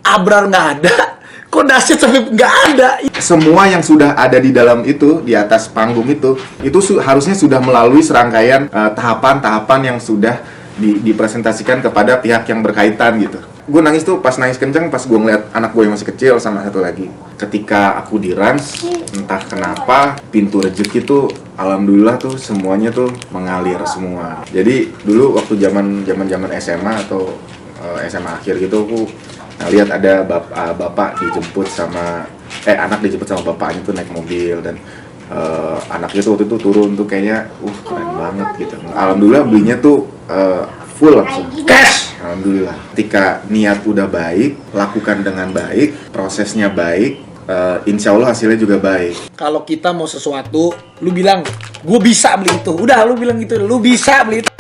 Abrar nggak ada, kok dahsyat sampai nggak ada. Semua yang sudah ada di dalam itu, di atas panggung itu harusnya sudah melalui serangkaian tahapan-tahapan yang sudah dipresentasikan kepada pihak yang berkaitan gitu. Gue nangis tuh pas nangis kenceng pas gue ngeliat anak gue yang masih kecil sama satu lagi. Ketika aku di Rans, entah kenapa pintu rezeki tuh alhamdulillah tuh semuanya tuh mengalir semua. Jadi dulu waktu zaman SMA atau SMA akhir gitu aku lihat ada bapak dijemput sama anak dijemput sama bapaknya tuh naik mobil dan anaknya tuh waktu itu turun tuh kayaknya keren banget gitu. Alhamdulillah belinya tuh full langsung cash. Alhamdulillah. Ketika niat udah baik, lakukan dengan baik, prosesnya baik, insya Allah hasilnya juga baik. Kalau kita mau sesuatu, lu bilang, gue bisa beli itu. Udah, lu bilang gitu, lu bisa beli itu.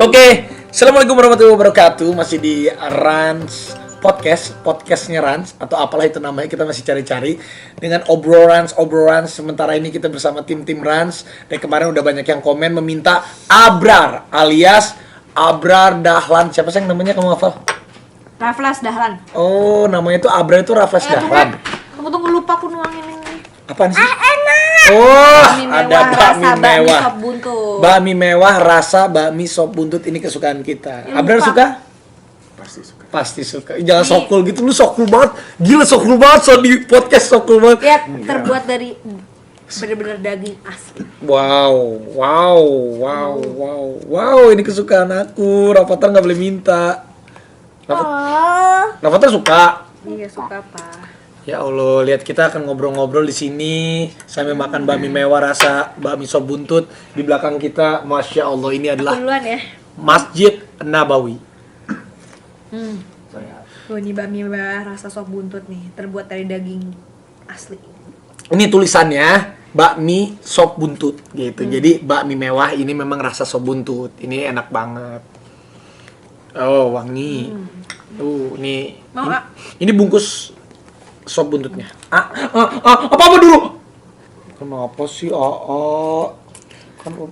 Oke, assalamualaikum warahmatullahi wabarakatuh. Masih di Rans podcastnya Rans atau apalah itu namanya, kita masih cari-cari dengan obrolan. Sementara ini kita bersama tim Rans. Dan kemarin udah banyak yang komen meminta Abrar alias Abrar Dahlan. Siapa sih yang namanya, kamu hafal? Raffles Dahlan. Oh, namanya itu Abrar itu Raffles Dahlan. Tunggu lupa aku nuangin ini. Apaan sih? Enak. Oh, ada bakmi rasa mewah. Sop buntut. Bakmi mewah rasa bakmi sop buntut, ini kesukaan kita. Ya, Abrar lupa. suka? Pasti suka. Jangan sokul gitu, lu sokul banget. Gila sokul banget, so di podcast sokul banget. Ya, terbuat dari benar-benar daging asli. Wow, ini kesukaan aku. Rafathar nggak boleh minta. Rafathar suka. Iya, suka Pak. Ya Allah, lihat kita akan ngobrol-ngobrol di sini sambil makan bakmi mewah rasa bakmi sop buntut. Di belakang kita, masya Allah, ini adalah Duluan ya. Masjid Nabawi. Tuh, ini bakmi mewah rasa sop buntut nih, terbuat dari daging asli. Ini tulisannya bakmi sop buntut gitu. Jadi bakmi mewah ini memang rasa sop buntut. Ini enak banget. Oh, wangi. Nih. Mau, ini bungkus sop buntutnya. Apa dulu? Kenapa sih?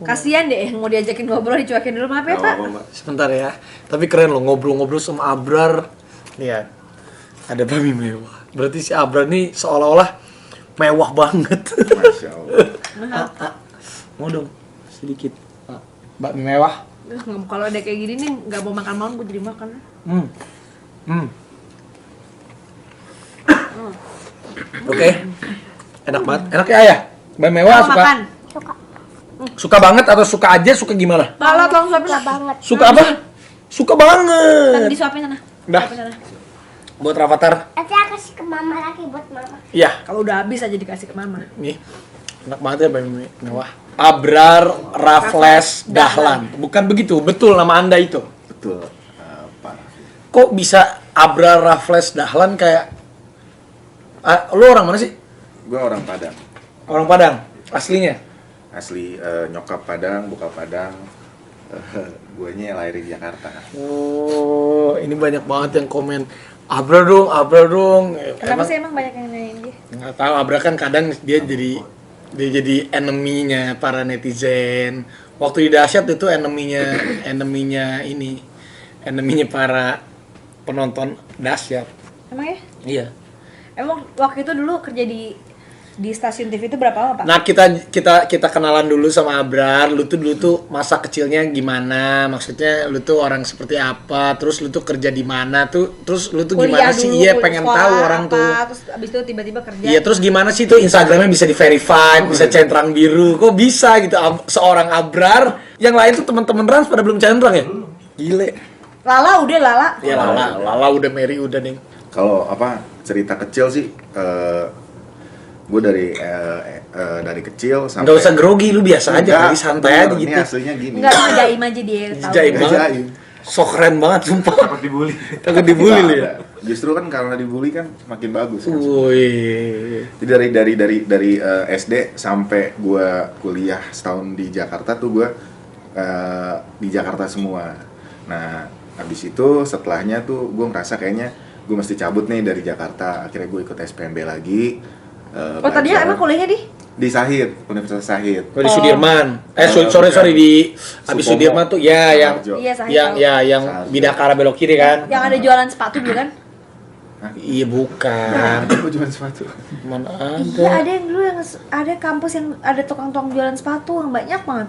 Kasian deh mau diajakin ngobrol dicuekin dulu, maaf ya Pak. Sebentar ya. Tapi keren loh ngobrol-ngobrol sama Abrar. Lihat. Ada bakmi mewah. Berarti si Abrar nih seolah-olah mewah banget. Masya Allah. Mau dong sedikit. Bakmi mewah. Kalau ada kayak gini nih nggak mau makan malam, gue jadi makan. Oke. Enak banget. Enak ya ayah? Bakmi mewah Mau suka? makan? Suka banget atau suka aja, suka gimana? Lala tolong suapin. Suka banget. Suka apa? Suka banget. Tadi disuapin sana. Dah. Suapin sana. Buat Rafathar. Nanti aku kasih ke mama lagi buat mama. Iya. Kalau udah habis aja dikasih ke mama. Nih. Enak banget ya bakmi mewah. Abrar Raffles Dahlan. Bukan begitu? Betul nama Anda itu? Betul. Pak. Kok bisa Abrar Raffles Dahlan kayak lu orang mana sih? Gue orang Padang. Orang Padang aslinya. Asli nyokap Padang, bokap Padang. Guanya lahir di Jakarta. Oh, ini banyak banget yang komen Abrar dong. Kenapa sih emang banyak yang nanyain dia? Nggak tahu, Abrar kan kadang dia jadi enemy-nya para netizen. Waktu di Dahsyat itu enemy-nya para penonton Dahsyat. Emang ya? Iya. Emang waktu itu dulu kerja di stasiun TV itu berapa lama, Pak? Nah, kita kenalan dulu sama Abrar. Lu tuh masa kecilnya gimana? Maksudnya lu tuh orang seperti apa? Terus lu tuh kerja di mana tuh? Terus lu tuh gimana sih? Iya, pengen tahu orang tuh. Terus abis itu tiba-tiba kerja. Iya, terus gimana sih tuh Instagramnya bisa di-verify, bisa centang biru. Kok bisa gitu seorang Abrar? Yang lain tuh teman-teman Rans pada belum centang ya? Gile. Lala udah Lala. Iya, Lala udah Mary udah nih. Kalau cerita kecil sih, gue dari kecil sampai. Nggak usah grogi, lu biasa aja kali, santai aja gitu. Ini aslinya gini. Enggak, jaim aja dia tahu. Jaim banget. Jaim. So keren banget sumpah. Takut dibully Nggak lu ya. ada. Justru kan karena dibully kan makin bagus. Kan? Wih. Jadi dari SD sampai gue kuliah setahun di Jakarta tuh gue di Jakarta semua. Nah, habis itu setelahnya tuh gue ngerasa kayaknya gue mesti cabut nih dari Jakarta. Akhirnya gue ikut SPMB lagi. Tadinya belajar emang kuliahnya di Sahid, Universitas Sahid. di Sudirman. Sorry di abis Supomo. Sudirman tuh ya yang Saharjo. Iya, Sahid yang tahu. ya yang Saharjo. Bidakara belok kiri kan? yang ada jualan sepatu dulu kan? Iya bukan. Gue jualan sepatu. Mana Iya, ada? ada yang dulu yang ada kampus yang ada tukang-tukang jualan sepatu yang banyak banget.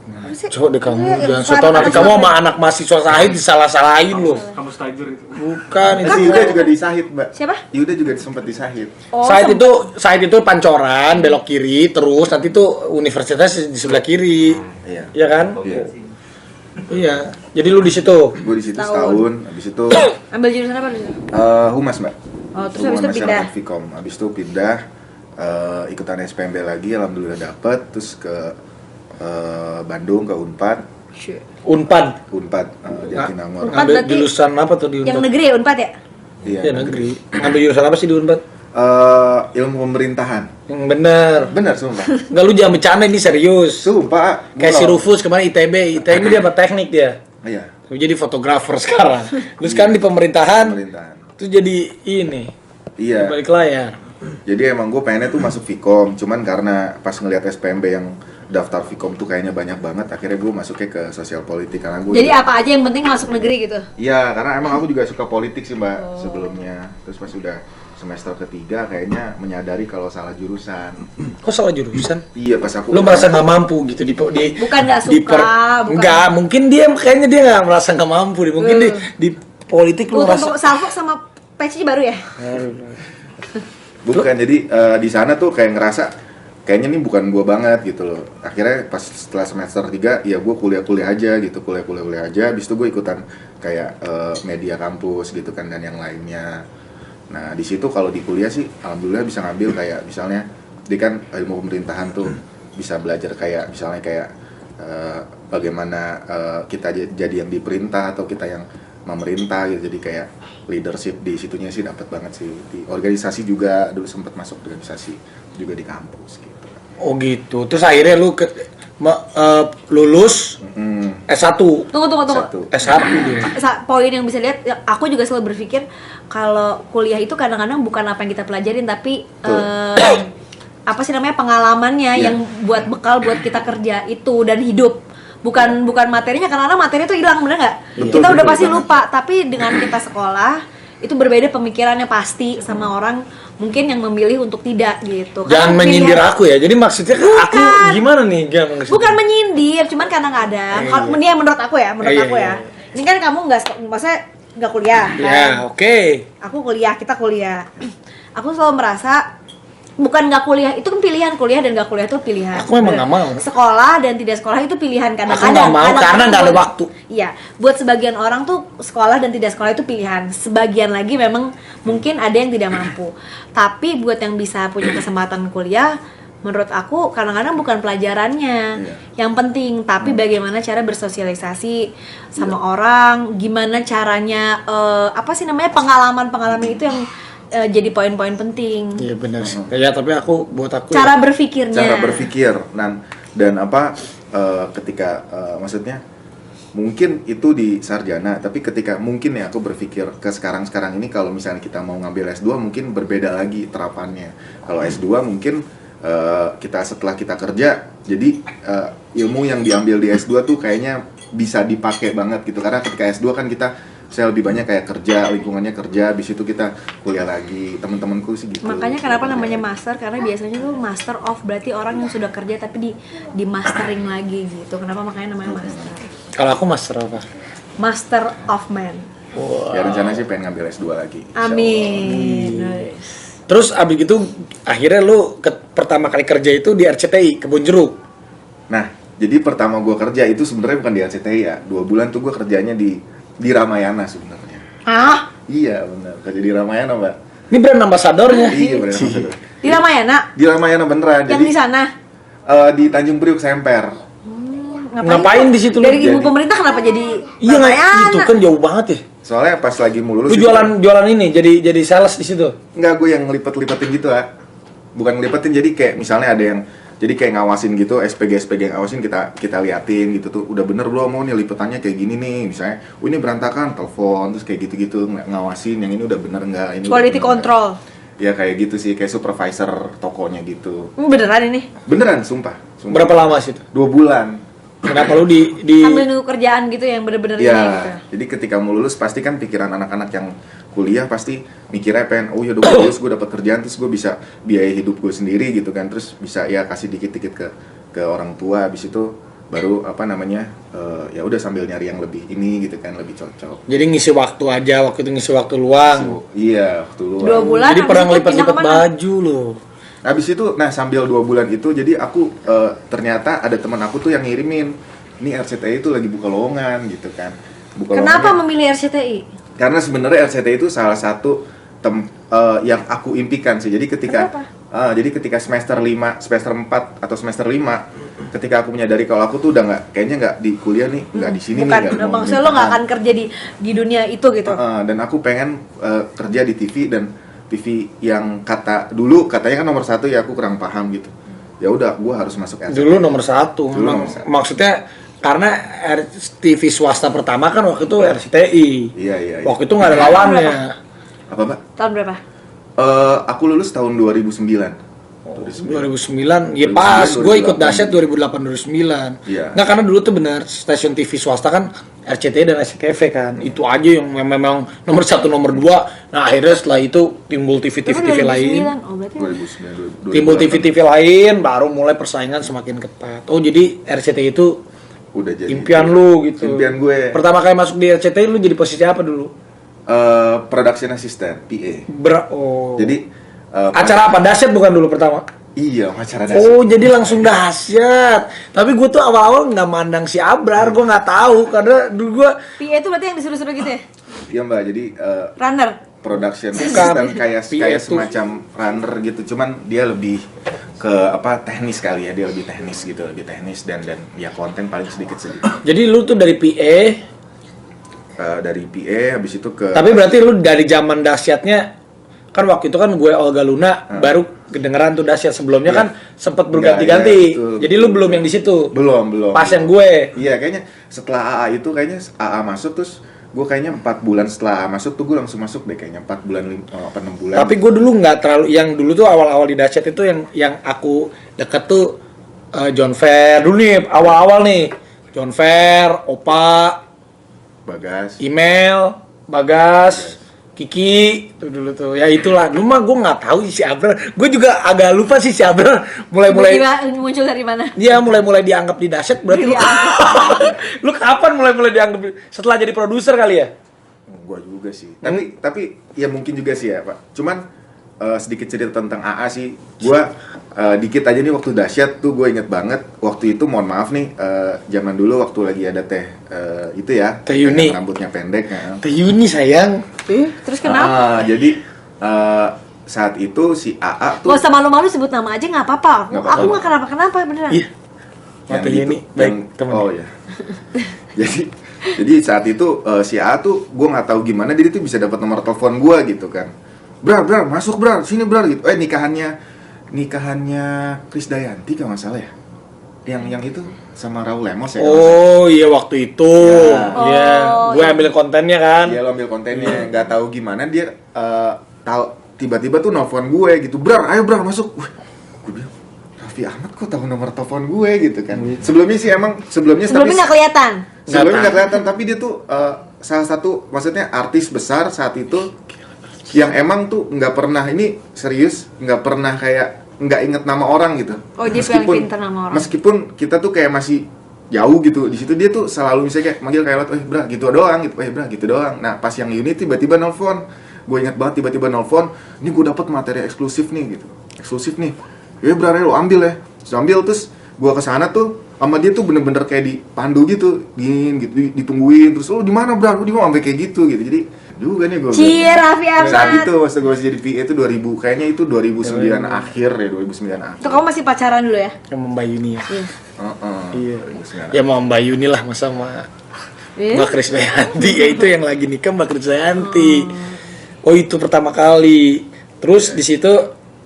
Apa sih? Coba deh kamu Iya, yang jangan Farhan so tau nanti apa kamu siapa? sama anak mahasiswa Sahid disalah-salahin loh. Kampus Tiger itu. Bukan Si itu. Yuda juga di Sahid, Mbak. Siapa? Yuda juga sempat di Sahid. Oh, Sahid itu Pancoran belok kiri terus nanti tuh universitas di sebelah kiri. Iya. Iya kan? Iya. Iya. Jadi lu di situ. Gue di situ Setahun. setahun, habis itu ambil jurusan apa dulu? Humas, Mbak. Oh, terus habis itu Hubungan pindah. Masyarakat Vkom. Habis itu pindah ikutan SPMB lagi, alhamdulillah dapet, terus ke Bandung ke Unpad, Unpad. Jatinangor. Unpad Ngambil berarti jurusan apa tuh di Yang Unpad? negeri ya Unpad ya? Iya, Ya negeri. Ngambil jurusan apa sih di Unpad? ilmu pemerintahan. Yang bener. Benar, sumpah. Enggak lu jangan bercanda ini serius. Sumpah. Kayak si Rufus kemarin ITB dia apa teknik dia. Iya, Lu jadi fotografer sekarang. Lu sekarang di pemerintahan. pemerintahan. Terus jadi ini. Iya. Balik layar. Jadi emang gue pengennya tuh masuk Vkom, cuman karena pas ngeliat SPMB yang daftar Vkom tuh kayaknya banyak banget, akhirnya gue masuknya ke sosial politik karena gue Jadi apa aja yang penting masuk negeri gitu. Iya, karena emang aku juga suka politik sih, Mbak, sebelumnya. Terus pas udah semester ketiga kayaknya menyadari kalau salah jurusan. Kok salah jurusan? Iya, pas aku Lu merasa nggak mampu gitu di Bukan nggak suka, bukan. Enggak, mungkin dia kayaknya dia nggak merasa nggak mampu deh. Mungkin di politik lu merasa Untuk Salfok sama peci baru ya? bukan, jadi di sana tuh kayak ngerasa kayaknya ini bukan gua banget gitu loh. Akhirnya pas setelah semester 3 ya gua kuliah-kuliah aja gitu, kuliah aja. Habis itu gue ikutan kayak media kampus gitu kan dan yang lainnya. Nah, di situ kalau di kuliah sih alhamdulillah bisa ngambil kayak misalnya dia kan ilmu pemerintahan tuh bisa belajar kayak misalnya kayak bagaimana kita jadi yang diperintah atau kita yang memerintah gitu. Jadi kayak leadership di situnya sih dapat banget sih. Di organisasi juga dulu sempat masuk organisasi juga di kampus gitu. oh gitu. Terus akhirnya lu lulus S1. Tunggu. Satu. S1 dia. Poin yang bisa lihat, ya, aku juga selalu berpikir kalau kuliah itu kadang-kadang bukan apa yang kita pelajarin, tapi apa sih namanya pengalamannya Iya. yang buat bekal buat kita kerja itu dan hidup. Bukan materinya, karena materi itu hilang, bener nggak? Betul, Kita udah betul pasti banget. lupa, tapi dengan kita sekolah itu berbeda pemikirannya pasti sama orang mungkin yang memilih untuk tidak gitu. Jangan Karena menyindir pilihan- aku ya. Jadi maksudnya aku Bukan. gimana nih? Bukan menyindir, cuman kadang-kadang kalau ini menurut aku ya, Iya, aku iya. ya. Ini kan kamu maksudnya nggak kuliah kan? Ya, oke. Aku kuliah, kita kuliah. Aku selalu merasa bukan nggak kuliah itu kan pilihan, kuliah dan nggak kuliah itu pilihan. Aku emang nggak mau. Sekolah dan tidak sekolah itu pilihan kadang-kadang. Aku nggak mau Kadang-kadang karena nggak ada buat- waktu. Iya, buat sebagian orang tuh sekolah dan tidak sekolah itu pilihan. Sebagian lagi memang mungkin ada yang tidak mampu. Tapi buat yang bisa punya kesempatan kuliah, menurut aku kadang-kadang bukan pelajarannya yang penting, tapi bagaimana cara bersosialisasi sama orang, gimana caranya apa sih namanya pengalaman itu yang jadi poin-poin penting. Iya benar sih. Ya tapi buat aku Cara berpikirnya. Cara berpikir dan apa ketika maksudnya mungkin itu di sarjana, tapi ketika mungkin ya aku berpikir ke sekarang ini kalau misalnya kita mau ngambil S2 mungkin berbeda lagi terapannya. Kalau S2 mungkin setelah kita kerja, jadi ilmu yang diambil di S2 tuh kayaknya bisa dipakai banget gitu, karena ketika S2 kan saya lebih banyak kayak kerja, lingkungannya kerja, habis itu kita kuliah lagi, teman-temanku sih gitu. Makanya kenapa namanya master, karena biasanya tuh master of berarti orang yang sudah kerja tapi di mastering lagi gitu. Kenapa makanya namanya master? kalau aku master apa? Master of Man. Ya rencana sih pengen ngambil S2 lagi. Insya Allah. Amin. Nice. Terus abis itu akhirnya lu pertama kali kerja itu di RCTI Kebun Jeruk. Nah, jadi pertama gue kerja itu sebenarnya bukan di RCTI ya. 2 bulan tuh gue kerjanya di Ramayana sebenarnya. Ah, Iya benar, kerja di Ramayana, Mbak. Ini brand ambasadornya. Iya benar. di Ramayana Di Ramayana beneran. yang Jadi di sana. di Tanjung Priuk Semper. Ngapain di situ lu? Dari ilmu Jadi- pemerintah kenapa jadi Iya nggak? Ramayana? Itu kan jauh banget ya. Soalnya pas lagi mau lulus Lu itu- jualan ini jadi sales di situ. Enggak, gue yang lipet-lipetin gitu lah. Bukan ngelipetin, jadi kayak misalnya ada yang Jadi kayak ngawasin gitu, SPG yang ngawasin kita liatin gitu tuh, udah bener belum, mau nih lipetannya kayak gini nih, misalnya, ini berantakan, telepon, terus kayak gitu-gitu, ngawasin, yang ini udah bener nggak, ini Quality udah bener control. nggak. Ya kayak gitu sih, kayak supervisor tokonya gitu. Beneran ini? Beneran, sumpah. Berapa lama sih itu? 2 bulan. Kenapa lu di Sambil nunggu kerjaan gitu yang bener-bener ini gitu. Ya, jadi ketika mau lulus pasti kan pikiran anak-anak yang kuliah pasti mikirnya pengen, oh ya udah lulus gue dapat kerjaan terus gue bisa biaya hidup gue sendiri gitu kan, terus bisa ya kasih dikit-dikit ke orang tua, habis itu baru apa namanya ya udah sambil nyari yang lebih ini gitu kan, lebih cocok. Jadi ngisi waktu aja, waktu itu ngisi waktu luang. Iya, waktu luang. 2 bulan. Jadi habis pernah itu ngelipat-lipat pindah kemana? baju loh. Habis itu, nah sambil 2 bulan itu, jadi aku ternyata ada teman aku tuh yang ngirimin, ini RCTI itu lagi buka lowongan gitu kan. Kenapa memilih RCTI? Karena sebenarnya RCTI itu salah satu yang aku impikan sih. Jadi ketika ketika semester 5, semester 4 atau semester 5, ketika aku menyadari kalau aku tuh udah kayaknya nggak di kuliah nih, nggak di sini Bukan, nih. maksudnya lo nggak akan kerja di dunia itu gitu. Dan aku pengen kerja di TV, dan TV yang katanya kan nomor 1 ya, aku kurang paham gitu. Ya udah, gue harus masuk RCTI. Dulu nomor 1. Dulu nomor 1. Maksudnya karena TV swasta pertama kan waktu itu RCTI. Iya. Waktu itu nggak ada lawannya. Apa, Mbak? Tahun berapa? Aku lulus tahun 2009. 2009, ya pas, gue ikut dahsyat 2008-2009. Iya. Nggak, karena dulu tuh benar stasiun TV swasta kan RCTI dan SCTV kan, itu aja yang memang nomor 1 nomor 2. Nah akhirnya setelah itu timbul TV lain, Oh, berarti 2009, timbul TV lain, baru mulai persaingan semakin ketat. Oh jadi RCTI itu udah jadi impian lu gitu. Impian gue. Pertama kali masuk di RCTI lu jadi posisi apa dulu? Production assistant, PA. Jadi acara apa? Dahsyat bukan dulu pertama? Iya, acara dahsyat. Oh, jadi langsung dahsyat. Tapi gue tuh awal-awal nggak mandang si Abrar, gue nggak tahu karena dulu gue PA itu berarti yang disuruh-suruh gitu ya? Iya, Mbak. Jadi Runner. production Bukan. assistant kayak PA tuh. semacam runner gitu. Cuman dia lebih ke teknis kali ya. Dia lebih teknis gitu, lebih teknis dan ya konten paling sedikit. Jadi lu tuh dari PA, Dari PA habis itu ke tapi berarti lu dari zaman dahsyatnya kan waktu itu kan gue Olga Luna baru kedengeran tuh dahsyat, sebelumnya Iya. kan sempat berganti-ganti. Iya, betul, Jadi betul, lu belum betul. yang di situ. Belum. Pas yang gue. Iya, kayaknya setelah AA itu kayaknya AA masuk, terus gue kayaknya 4 bulan setelah AA masuk tuh gue langsung masuk deh kayaknya 4 bulan 6 bulan. Tapi gue dulu nggak terlalu, yang dulu tuh awal-awal di dahsyat itu yang aku deket tuh John Fair dulu nih, awal-awal nih. John Fair, Opa, Bagas. Email, Bagas, Kiki, tuh dulu tuh. Ya itulah. Lu mah gue nggak tahu si Abrar. Gue juga agak lupa sih si Abrar mulai-mulai. Tiba-tiba muncul dari mana? Iya, mulai-mulai dianggap di dahsyat berarti lu. Lu kapan mulai-mulai dianggap setelah jadi produser kali ya? Gua juga sih. Tapi ya mungkin juga sih ya, Pak. Cuman sedikit cerita tentang AA sih. Gua dikit aja nih waktu dahsyat tuh gue inget banget. Waktu itu mohon maaf nih, zaman dulu waktu lagi ada itu ya. Teh Yuni. Yang rambutnya pendek ya. Teh Yuni sayang. Terus kenapa? Jadi saat itu si AA tuh Gak usah malu-malu sebut nama aja nggak apa-apa. Nggak apa-apa. Aku nggak kenapa-kenapa beneran. Iya. yang Teh itu, Yuni baik teman. oh ya. jadi saat itu si AA tuh gue nggak tahu gimana dia tuh bisa dapat nomor telepon gue gitu kan. Brar, masuk brar, sini brar gitu. Nikahannya Krisdayanti kalau nggak salah ya. Yang itu sama Raul Lemos ya. Oh iya waktu itu. Ya. Iya, Oh, gue iya. ambil kontennya kan. Dia lo ambil kontennya, nggak tahu gimana dia tahu tiba-tiba tuh nelfon gue gitu. Brar, ayo brar masuk. Wih, gue bilang Raffi Ahmad kok tahu nomor telepon gue gitu kan. Sebelumnya sih emang sebelumnya Sebelumnya nggak kelihatan. nggak kelihatan, tapi dia tuh salah satu maksudnya artis besar saat itu yang emang tuh nggak pernah, ini serius, nggak pernah kayak nggak inget nama orang gitu. Oh, dia paling pintar nama orang. Meskipun kita tuh kayak masih jauh gitu, di situ dia tuh selalu misalnya kayak manggil kayak bra gitu doang gitu, bra gitu doang. Nah pas yang ini tiba-tiba nelfon, gue inget banget tiba-tiba nelfon, ini gue dapat materi eksklusif nih gitu, eksklusif nih. Ya bra, lo ambil ya, terus ambil terus gue kesana tuh sama dia tuh bener-bener kayak dipandu gitu, gitu ditungguin, terus lo di mana bra, lo di mana, sampai kayak gitu. Jadi juga nih gue. Cie, Raffi Ahmad. Saat itu masa gue masih jadi PA itu 2000, kayaknya itu 2009 akhir ya, 2009 akhir. Tuh kamu masih pacaran dulu ya? Sama Mbak Yuni ya. Iya. 2009. Ya mau Mbak Yuni lah, masa sama Iya. Mbak Krisdayanti. Ya itu yang lagi nikah Mbak Krisdayanti. Oh itu pertama kali. Terus di situ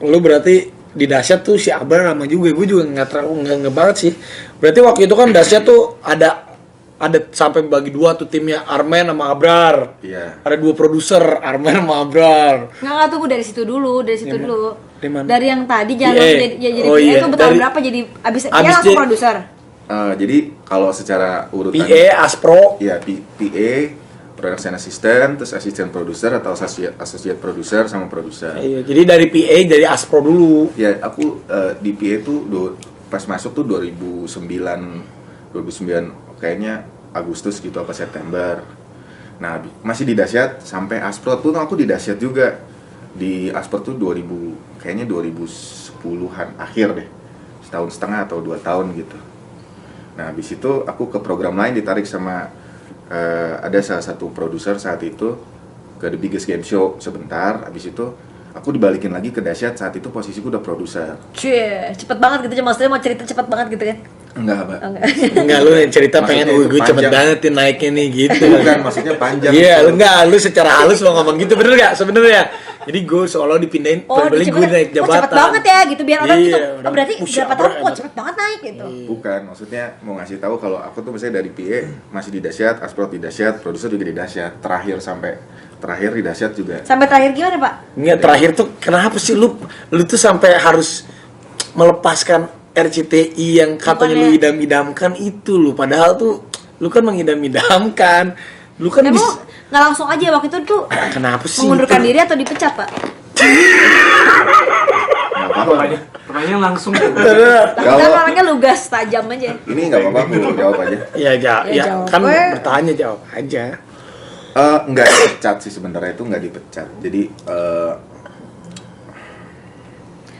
lu berarti di dahsyat tuh si Abrar sama juga, gue juga nggak terlalu nggak banget sih. Berarti waktu itu kan dahsyat tuh ada sampai bagi dua tuh timnya, Armen sama Abrar. Iya. Ada 2 produser, Armen sama Abrar. Nggak tunggu dari situ dulu. Dari mana? Dari yang tadi jangan PA. langsung jadi Oh, PA iya. itu bertahun Dari- berapa jadi abis dia abis langsung jadi- produser. Jadi kalau secara urutan PA, Aspro. ya PA, production assistant, terus assistant producer atau associate producer sama produser. Iya, jadi dari PA dari Aspro dulu. Ya aku di PA tuh pas masuk tuh 2009 kayaknya Agustus gitu apa September. Nah, masih di dahsyat sampai Aspro tuh aku di dahsyat juga. Di Aspro tuh 2010-an akhir deh. Setahun setengah atau 2 tahun gitu. Nah, habis itu aku ke program lain ditarik sama ada salah satu produser saat itu ke The Biggest Game Show sebentar. Habis itu aku dibalikin lagi ke dahsyat, saat itu posisiku udah produser. Cie, cepet banget gitu, maksudnya mau cerita cepet banget gitu kan? Enggak, Mbak. Oh, enggak. Enggak, lu yang cerita pengen Maksudnya gue cepet panjang. banget nih naiknya nih gitu. Bukan, maksudnya panjang. Iya, gitu. lu enggak, lu secara halus lo ngomong gitu, bener gak sebenarnya? Jadi gue seolah dipindahin, balik gue naik jabatan. cepet banget ya gitu biar orang gitu. Iya, Oh, berarti Buset, berapa tahun? Abrar, Cepet banget naik gitu. Bukan, maksudnya mau ngasih tahu kalau aku tuh misalnya dari PA masih di dahsyat, Aspro di dahsyat, produser juga di dahsyat, terakhir di dahsyat juga. Sampai terakhir gimana, Pak? Enggak, terakhir tuh kenapa sih lu tuh sampai harus melepaskan RCTI yang katanya lu Bukannya- idam-idamkan itu lu, padahal tuh lu kan mengidam-idamkan. Lu kan Emang bisa nggak langsung aja waktu itu tuh kenapa sih? mengundurkan diri atau dipecat, Pak? Nggak apa-apa. Pertanyaan langsung. Kita orangnya lugas, tajam aja. Ini nggak apa-apa, aku jawab aja. Ya, Ya, ya jawab kan gue. bertanya jawab aja. Nggak dipecat sih sebenarnya, itu nggak dipecat. Jadi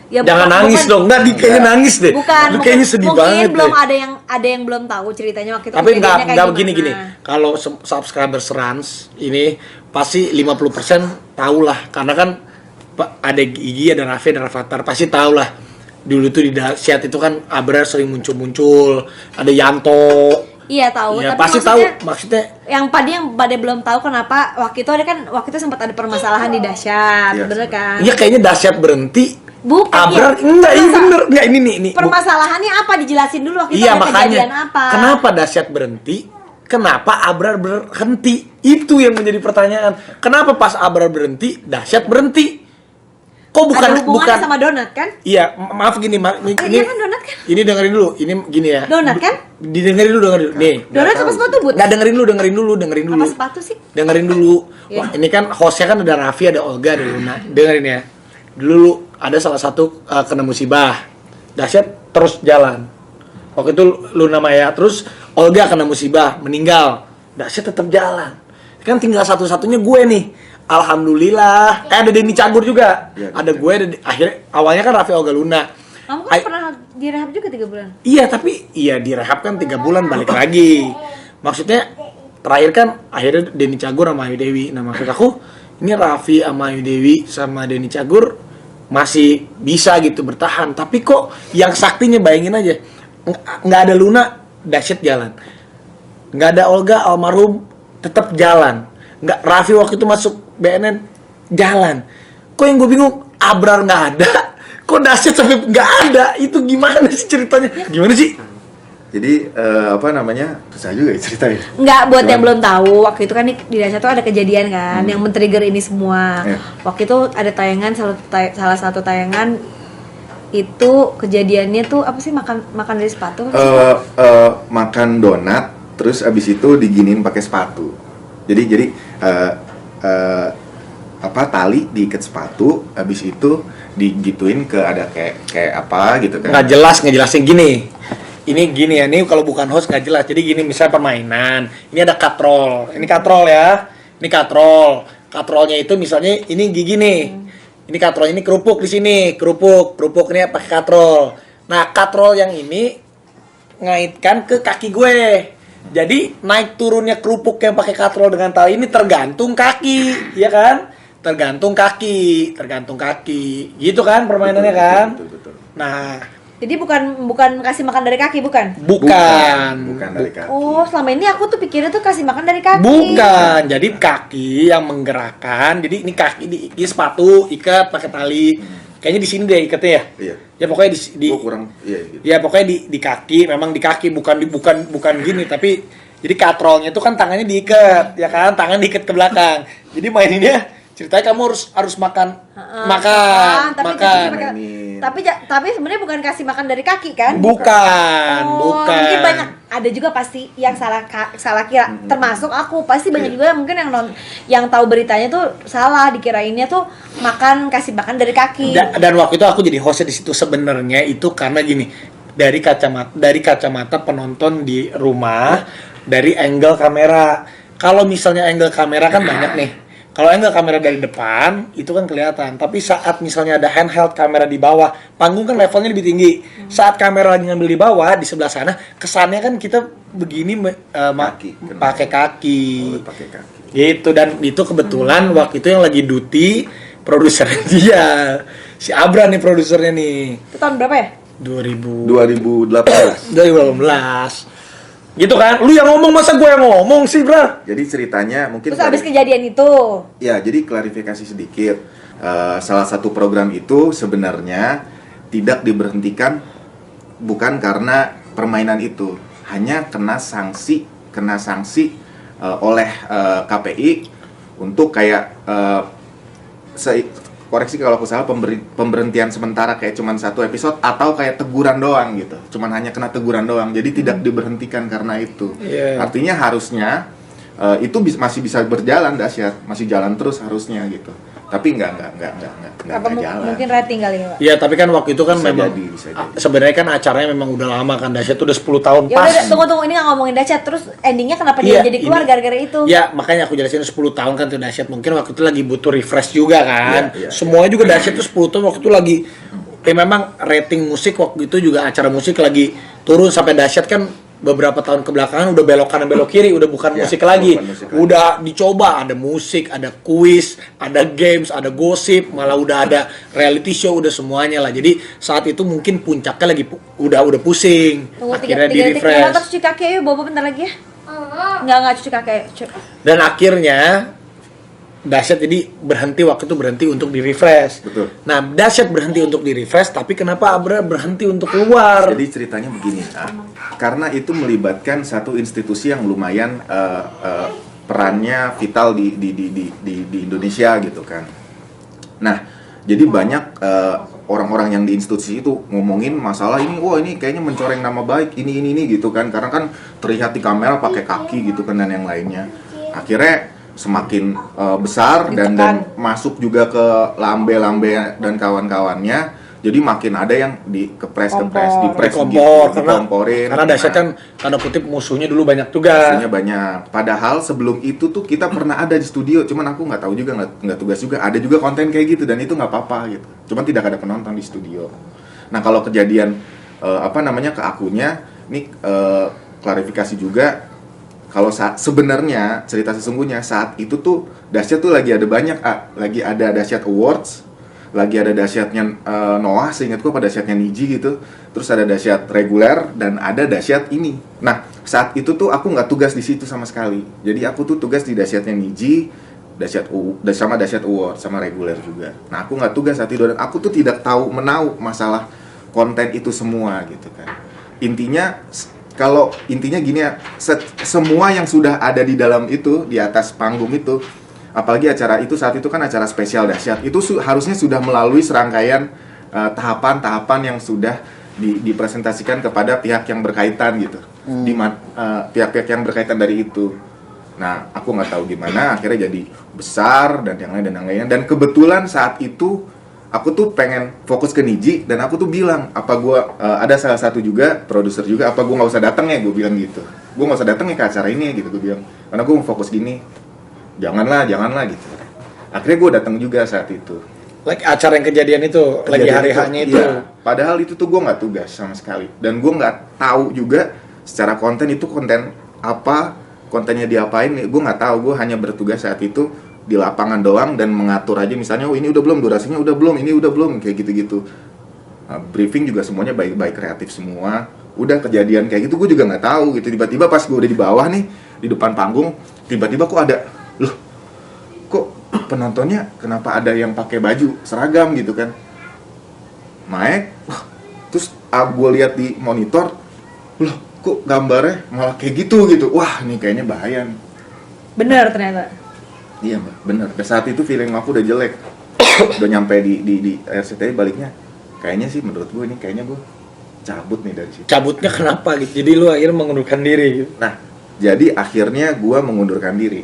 Ya, Jangan nangis dong, enggak kayaknya nangis deh. Bukan, Lu kayaknya sedih mungkin banget belum deh. ada yang belum tahu ceritanya waktu itu. Tapi kejadiannya kayak enggak gini. gimana. Kalau subscriber Rans ini pasti 50% tahu lah, karena kan ada Gigi, ada Raffi, ada Rafathar, pasti tahu lah. Dulu tuh di dahsyat itu kan Abrar sering muncul, ada Yanto. Iya tahu, Ya, tapi pasti tahu maksudnya maksudnya. yang pada belum tahu kenapa waktu itu sempat ada permasalahan di dahsyat, Iya, bener kan? Iya, kayaknya dahsyat berhenti. Bukan, Abrar iya. enggak, ini Masa- bener. Enggak, ini nih. Permasalahannya apa dijelasin dulu waktu itu Iya, ada makanya kejadian apa? kenapa dahsyat berhenti? Kenapa Abrar berhenti? Itu yang menjadi pertanyaan. Kenapa pas Abrar berhenti, dahsyat berhenti? Kok bukan ada hubungannya bukan sama donat kan? Iya, maaf gini, ini iya kan, donat kan? Ini dengerin dulu, ini gini ya. Donat kan? Dengerin dulu. Nih. Donat sama sepatu but? Nggak, dengerin dulu. Apa sepatu sih? Dengerin dulu. Iya. Wah, ini kan hostnya kan ada Raffi, ada Olga, ada Luna. Dengerin ya. Dulu ada salah satu kena musibah. Dahsyat terus jalan. Waktu itu Luna Maya, terus Olga kena musibah, meninggal. Dahsyat tetap jalan. Kan tinggal satu-satunya gue nih. Alhamdulillah. Ada Denny Cagur juga. Iya, Ada gue, akhirnya awalnya kan Raffi, Olga, Luna. Kamu kan pernah direhab juga 3 bulan? Iya, tapi iya direhab kan 3 bulan balik lagi. Maksudnya terakhir kan akhirnya Denny Cagur sama Ayu Dewi. Nah, maksud aku ini Raffi sama Ayu Dewi sama Denny Cagur masih bisa gitu bertahan. Tapi kok yang saktinya, bayangin aja, nggak ada Luna, dahsyat jalan. Nggak ada Olga, almarhum tetap jalan. Nggak, Raffi waktu itu masuk BNN jalan. Kok yang gue bingung, Abrar nggak ada, kok dahsyat sampai nggak ada, itu gimana sih ceritanya? Gimana sih? jadi susah juga ya ceritanya. Enggak, buat Cuman- yang belum tahu, waktu itu kan di dahsyat tuh ada kejadian kan yang men-trigger ini semua. Iya. Waktu itu ada tayangan salah satu tayangan itu kejadiannya tuh apa sih, makan dari sepatu? Makan donat, terus abis itu diginiin pakai sepatu. Jadi tali diikat sepatu, abis itu digituin ke ada kayak apa gitu kan? Ngejelasin gini. Ini gini ya, ini kalau bukan host nggak jelas. Jadi gini, misalnya permainan. Ini ada katrol. Ini katrol ya. Ini katrol. Katrolnya itu misalnya ini gigi nih. Ini katrol, ini kerupuk di sini. Kerupuk ini pakai katrol. Nah, katrol yang ini ngaitkan ke kaki gue. Jadi naik turunnya kerupuk yang pakai katrol dengan tali ini tergantung kaki, ya kan? Tergantung kaki. Gitu kan permainannya kan? Betul. Nah, Jadi bukan kasih makan dari kaki, bukan? bukan dari kaki. Oh, selama ini aku tuh pikirnya tuh kasih makan dari kaki. Bukan, jadi kaki yang menggerakkan. Jadi ini kaki di sepatu ikat pakai tali. kayaknya di sini deh ikatnya ya. Iya. Ya pokoknya di Gua kurang gitu. ya pokoknya di kaki, memang di kaki, bukan gini, tapi jadi katrolnya itu kan tangannya diikat, ya kan, tangan diikat ke belakang. Jadi maininnya ceritanya kamu harus makan. Tapi sebenarnya bukan kasih makan dari kaki kan? Bukan. Mungkin banyak, ada juga pasti yang salah kira, termasuk aku. Pasti banyak juga mungkin yang tahu beritanya tuh salah, dikirainnya tuh kasih makan dari kaki. Dan waktu itu aku jadi hostnya di situ sebenarnya itu karena gini, dari kacamata penonton di rumah, dari angle kamera. Kalau misalnya angle kamera kan banyak nih. Kalau angle kamera dari depan itu kan kelihatan, tapi saat misalnya ada handheld kamera di bawah, panggung kan levelnya lebih tinggi. Saat kamera lagi ngambil di bawah di sebelah sana, kesannya kan kita begini pakai kaki. Pakai kaki. Gitu, dan itu kebetulan waktu itu yang lagi duty produsernya dia. Si Abra nih produsernya nih. Itu tahun berapa ya? 2018. 2018. Gitu kan? Lu yang ngomong, masa gue yang ngomong sih, Bra? Jadi ceritanya mungkin Terus abis kejadian itu? Ya, jadi klarifikasi sedikit. Salah satu program itu sebenarnya tidak diberhentikan bukan karena permainan itu, hanya kena sanksi oleh KPI untuk kayak koreksi kalau aku salah, pemberhentian sementara kayak cuman 1 episode atau kayak teguran doang gitu. Cuman hanya kena teguran doang. Jadi tidak diberhentikan karena itu. Yeah. Artinya harusnya itu masih bisa berjalan dahsyat, masih jalan terus harusnya gitu. Tapi enggak jalan. Mungkin rating kali ya, Pak? Iya, tapi kan waktu itu kan Bisa memang bisa jadi. sebenarnya kan acaranya memang udah lama kan, dahsyat tuh udah 10 tahun Ya pas. udah, tunggu, ini nggak ngomongin dahsyat. Terus endingnya kenapa Iya, dia jadi keluar ini- gara-gara itu? Ya, makanya aku jelasin 10 tahun kan tuh dahsyat. Mungkin waktu itu lagi butuh refresh juga kan. Iya, Semuanya juga dahsyat tuh 10 tahun waktu itu lagi memang rating musik waktu itu juga acara musik lagi turun sampai dahsyat kan beberapa tahun kebelakangan udah belok kanan belok kiri, udah bukan Ya, musik lagi. bukan musik lagi. Udah dicoba ada musik, ada kuis, ada games, ada gosip, malah udah ada reality show, udah semuanya lah. Jadi saat itu mungkin puncaknya lagi udah pusing. Tunggu, Akhirnya di 3 detik. refresh. Nonton cuci kaki ayo, Bobo bentar lagi ya. Nggak cuci kaki. Dan akhirnya dahsyat jadi berhenti untuk di refresh. Betul. Nah, dahsyat berhenti untuk di refresh, tapi kenapa Abra berhenti untuk keluar? Jadi ceritanya begini, karena itu melibatkan satu institusi yang lumayan perannya vital di Indonesia gitu kan. Nah, jadi banyak orang-orang yang di institusi itu ngomongin masalah ini, wah ini kayaknya mencoreng nama baik, ini gitu kan, karena kan terlihat di kamera pakai kaki gitu kan dan yang lainnya. Akhirnya semakin besar dan masuk juga ke lambe-lambe dan kawan-kawannya. Jadi makin ada yang dipres dikomporin. Karena dahsyat kan tanda kutip musuhnya dulu banyak juga. Musuhnya banyak. Padahal sebelum itu tuh kita pernah ada di studio, cuman aku nggak tahu juga, nggak tugas juga. Ada juga konten kayak gitu dan itu nggak apa-apa gitu. Cuman tidak ada penonton di studio. Nah kalau kejadian ke akunya, ini klarifikasi juga. Kalau sebenarnya cerita sesungguhnya saat itu tuh dahsyat tuh lagi ada banyak, lagi ada dahsyat awards, lagi ada dahsyatnya Noah, seingatku apa dahsyatnya Niji gitu, terus ada dahsyat reguler dan ada dahsyat ini. Nah saat itu tuh aku nggak tugas di situ sama sekali, jadi aku tuh tugas di dahsyatnya Niji, dahsyat award sama reguler juga. Nah aku nggak tugas saat itu dan aku tuh tidak tahu masalah konten itu semua gitu kan. Intinya gini ya, semua yang sudah ada di dalam itu, di atas panggung itu, apalagi acara itu saat itu kan acara spesial dahsyat, itu harusnya sudah melalui serangkaian tahapan-tahapan yang sudah dipresentasikan kepada pihak yang berkaitan gitu, pihak-pihak yang berkaitan dari itu. Nah, aku nggak tahu gimana, akhirnya jadi besar dan yang lainnya. Dan kebetulan saat itu aku tuh pengen fokus ke Niji dan aku tuh bilang, ada salah satu juga produser juga, apa gue nggak usah datang ya, gue bilang gitu. Gue nggak usah datang ya ke acara ini gitu, gue bilang. Karena gue mau fokus gini. Janganlah gitu. Akhirnya gue datang juga saat itu. Like acara yang kejadian itu, lagi hari-harinya itu. Iya, padahal itu tuh gue nggak tugas sama sekali. Dan gue nggak tahu juga secara konten itu konten apa, kontennya diapain, gue nggak tahu. Gue hanya bertugas saat itu di lapangan doang dan mengatur aja, misalnya ini udah belum, durasinya udah belum, ini udah belum, kayak gitu-gitu. Briefing juga semuanya baik-baik, kreatif semua. Udah kejadian kayak gitu gue juga nggak tahu gitu. Tiba-tiba pas gue udah di bawah nih, di depan panggung, tiba-tiba kok ada, loh kok penontonnya kenapa ada yang pakai baju seragam gitu kan. naik, terus gue lihat di monitor, loh kok gambarnya malah kayak gitu. Wah ini kayaknya bahaya nih. Bener ternyata. Iya mbak, bener. Dan saat itu feeling aku udah jelek. Udah nyampe di RCTI baliknya. Kayaknya sih menurut gue ini kayaknya gue cabut nih dari situ. Cabutnya kenapa gitu? Jadi lu akhirnya mengundurkan diri gitu. Nah, jadi akhirnya gue mengundurkan diri.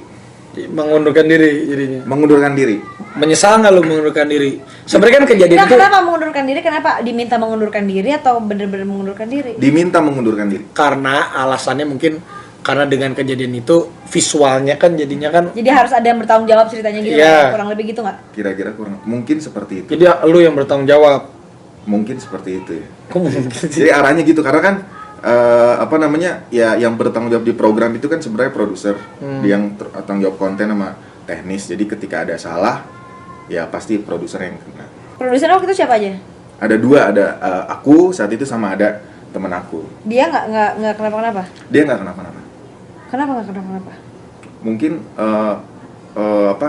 Mengundurkan diri jadinya. Mengundurkan diri. Menyesal nggak lu mengundurkan diri? Sebenarnya kan kejadian Nah, itu kenapa mengundurkan diri? Kenapa diminta mengundurkan diri atau bener-bener mengundurkan diri? Diminta mengundurkan diri. karena alasannya mungkin karena dengan kejadian itu visualnya kan jadinya kan Jadi harus ada yang bertanggung jawab ceritanya gitu, Iya. kurang lebih gitu nggak? Kira-kira kurang. Mungkin seperti itu. jadi lu yang bertanggung jawab. Mungkin seperti itu ya. Kok mungkin sih? Jadi arahnya gitu karena kan apa namanya ya yang bertanggung jawab di program itu kan sebenarnya produser, dia yang tanggung jawab konten sama teknis. Jadi ketika ada salah ya pasti produser yang kena. Produser waktu itu siapa aja? Ada dua, ada aku saat itu sama ada temen aku. Dia nggak kenapa-kenapa? Dia nggak kenapa-napa. Kenapa nggak kenapa-kenapa? Mungkin apa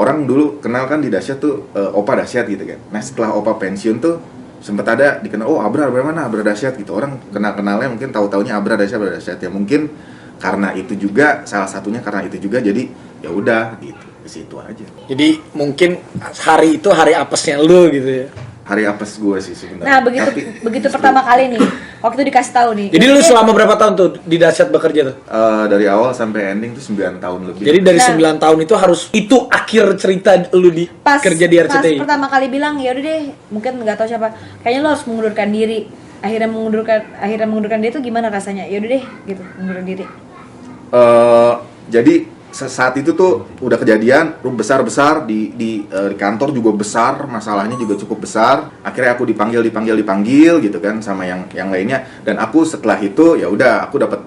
orang dulu kenal kan di Dahsyat tuh Opa Dahsyat gitu kan. Nah setelah Opa pensiun tuh sempet ada dikenal, oh Abra mana Abra Dahsyat gitu. Orang kenalnya mungkin tahu-taunya Abra Dahsyat ya. Mungkin karena itu juga, salah satunya karena itu juga, jadi ya udah gitu, ke situ aja. Jadi mungkin hari itu hari apesnya lu gitu ya. Hari apes gue sih sebenarnya. Nah begitu pertama kali nih, waktu dikasih tahu nih. Jadi lu selama berapa tahun tuh di Dahsyat bekerja tuh? Dari awal sampai ending tuh 9 tahun lebih. Jadi dari Nah. 9 tahun itu harus itu akhir cerita lu di kerja di RCTI. Pas pertama kali bilang ya udah deh, mungkin nggak tahu siapa, kayaknya lo harus mengundurkan diri. Akhirnya mengundurkan diri itu gimana rasanya? Ya udah deh gitu, mengundurkan diri. Jadi saat itu tuh udah kejadian besar di kantor juga besar, masalahnya juga cukup besar. Akhirnya aku dipanggil gitu kan sama yang lainnya, dan aku setelah itu ya udah aku dapat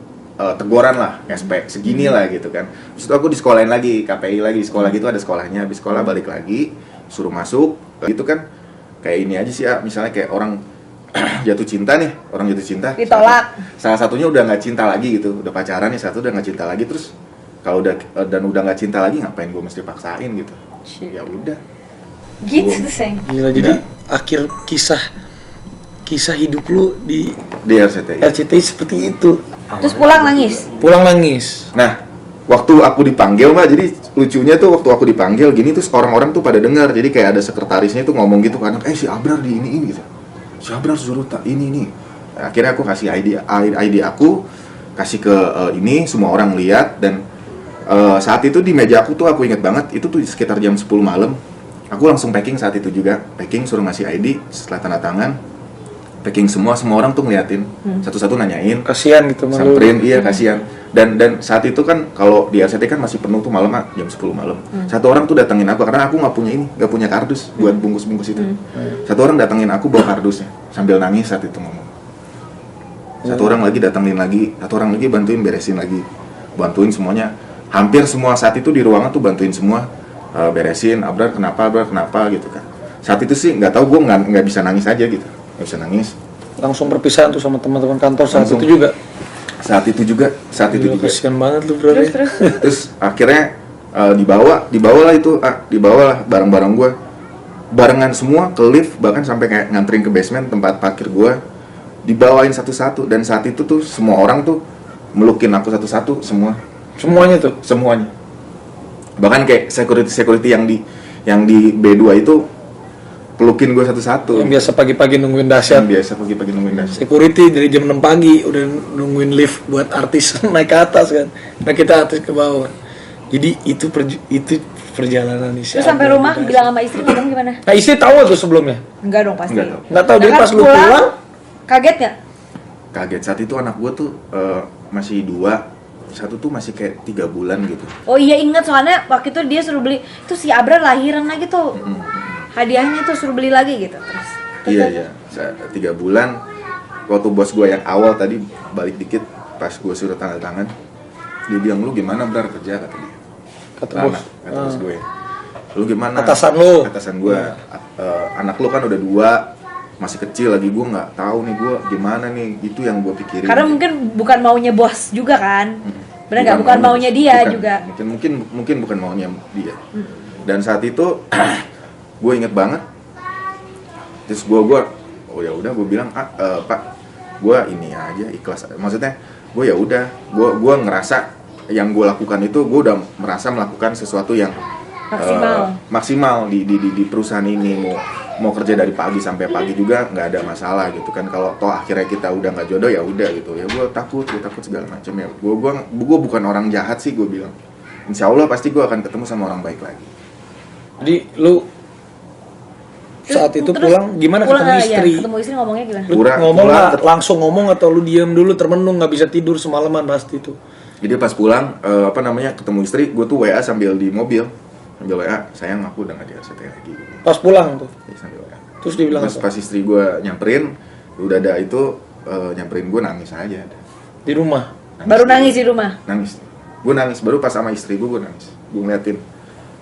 teguran lah, SP segini lah gitu kan. Terus itu aku disekolahin lagi, KPI lagi, sekolah gitu ada sekolahnya. Habis sekolah balik lagi, suruh masuk. Gitu kan kayak ini aja sih ya, misalnya kayak orang jatuh cinta nih, orang jatuh cinta. Ditolak. Salah satunya udah nggak cinta lagi gitu, udah pacaran nih, satu udah nggak cinta lagi, terus kalau udah nggak cinta lagi ngapain gue mesti paksain gitu. Ya udah. Gitu sayang. Gila, jadi akhir kisah hidup lu di RCTI. RCTI seperti itu. Terus pulang nangis. Pulang nangis. Nah, waktu aku dipanggil mbak, jadi lucunya tuh waktu aku dipanggil gini tuh orang-orang tuh pada dengar, jadi kayak ada sekretarisnya tuh ngomong gitu kan, si Abrar di ini gitu, si Abrar suruh ini. Nah, akhirnya aku kasih ID aku, kasih ke ini, semua orang lihat. Dan saat itu di meja aku tuh aku inget banget, itu tuh sekitar jam 10 malam. Aku langsung packing saat itu juga, suruh ngasih ID. Setelah tanda tangan, packing semua orang tuh ngeliatin, satu-satu nanyain, Kasihan gitu malu. samperin, iya kasihan. Dan saat itu kan kalau di RCTI kan masih penuh tuh malam, jam 10 malam. Satu orang tuh datengin aku karena aku nggak punya kardus buat bungkus itu. Satu orang datengin aku bawa kardusnya sambil nangis saat itu ngomong. Satu orang lagi datengin lagi, satu orang lagi bantuin beresin lagi, bantuin semuanya. Hampir semua saat itu di ruangan tuh bantuin semua, beresin. Abrar kenapa gitu kan. Saat itu sih nggak tahu, gue nggak bisa nangis aja gitu, nggak bisa nangis. Langsung perpisahan tuh sama teman-teman kantor saat Langsung. itu juga. Saat itu juga. Kasihan banget lu bro. Terus Akhirnya dibawalah barang-barang gue barengan semua ke lift, bahkan sampai kayak nganterin ke basement tempat parkir gue, dibawain satu-satu. Dan saat itu tuh semua orang tuh melukin aku satu-satu, Semuanya tuh. semuanya. Bahkan kayak security yang di B2 itu pelukin gue satu-satu. Yang biasa pagi-pagi nungguin Dahsyat. Yang biasa pagi-pagi nungguin Dahsyat. Security dari jam 6 pagi udah nungguin lift buat artis naik ke atas kan. Nah kita artis ke bawah. Jadi itu perjalanan nih. terus sampai rumah bilang sama istri ngomong gimana? Nah istri tahu tuh sebelumnya? Enggak dong pasti. Enggak dong. Nggak tahu, jadi Nah, pas lu pulang kaget nggak? Kaget. Saat itu anak gue tuh masih 2, satu tuh masih kayak 3 bulan gitu. Oh iya inget, soalnya waktu itu dia suruh beli tuh si Abra lahiran lagi tuh. Hadiahnya tuh suruh beli lagi gitu. Terus Iya. 3 bulan. Waktu bos gue yang awal tadi balik dikit, pas gue suruh tanda tangan, dia bilang, lu gimana Brar kerja, kata dia. kata Kata bos. bos gue. Lu gimana? Atasan lu. Atasan gue. Anak lu kan udah 2, masih kecil lagi, gue nggak tahu nih gue gimana nih, itu yang gue pikirin. karena mungkin bukan maunya bos juga kan. Benar nggak? Bukan maunya dia bukan. juga. Mungkin bukan maunya dia. Dan saat itu gue inget banget. Terus gue oh ya udah gue bilang Pak, gue ini aja ikhlas, maksudnya gue ya udah gue ngerasa yang gue lakukan itu gue udah merasa melakukan sesuatu yang maksimal di perusahaan ini, mau kerja dari pagi sampai pagi juga nggak ada masalah gitu kan. Kalau toh akhirnya kita udah nggak jodoh ya udah gitu ya, gue takut segala macam ya. Gue bukan orang jahat sih, gue bilang insya Allah pasti gue akan ketemu sama orang baik lagi. Jadi lu saat itu pulang gimana ketemu istri? Ketemu istri ngomongnya gimana? Lu ngomong nggak? Langsung ngomong atau lu diam dulu termenung nggak bisa tidur semalaman pasti itu? Jadi pas pulang ketemu istri, gue tuh WA sambil di mobil, sambil WA, sayang aku udah nggak di RCTI lagi. Pas pulang tuh? Ya, sambil WA. Terus dia bilang pas istri gue nyamperin, udah ada itu nyamperin gue nangis aja. Di rumah? Baru nangis di rumah? Nangis. Gue nangis, baru pas sama istri gue nangis. Gue ngeliatin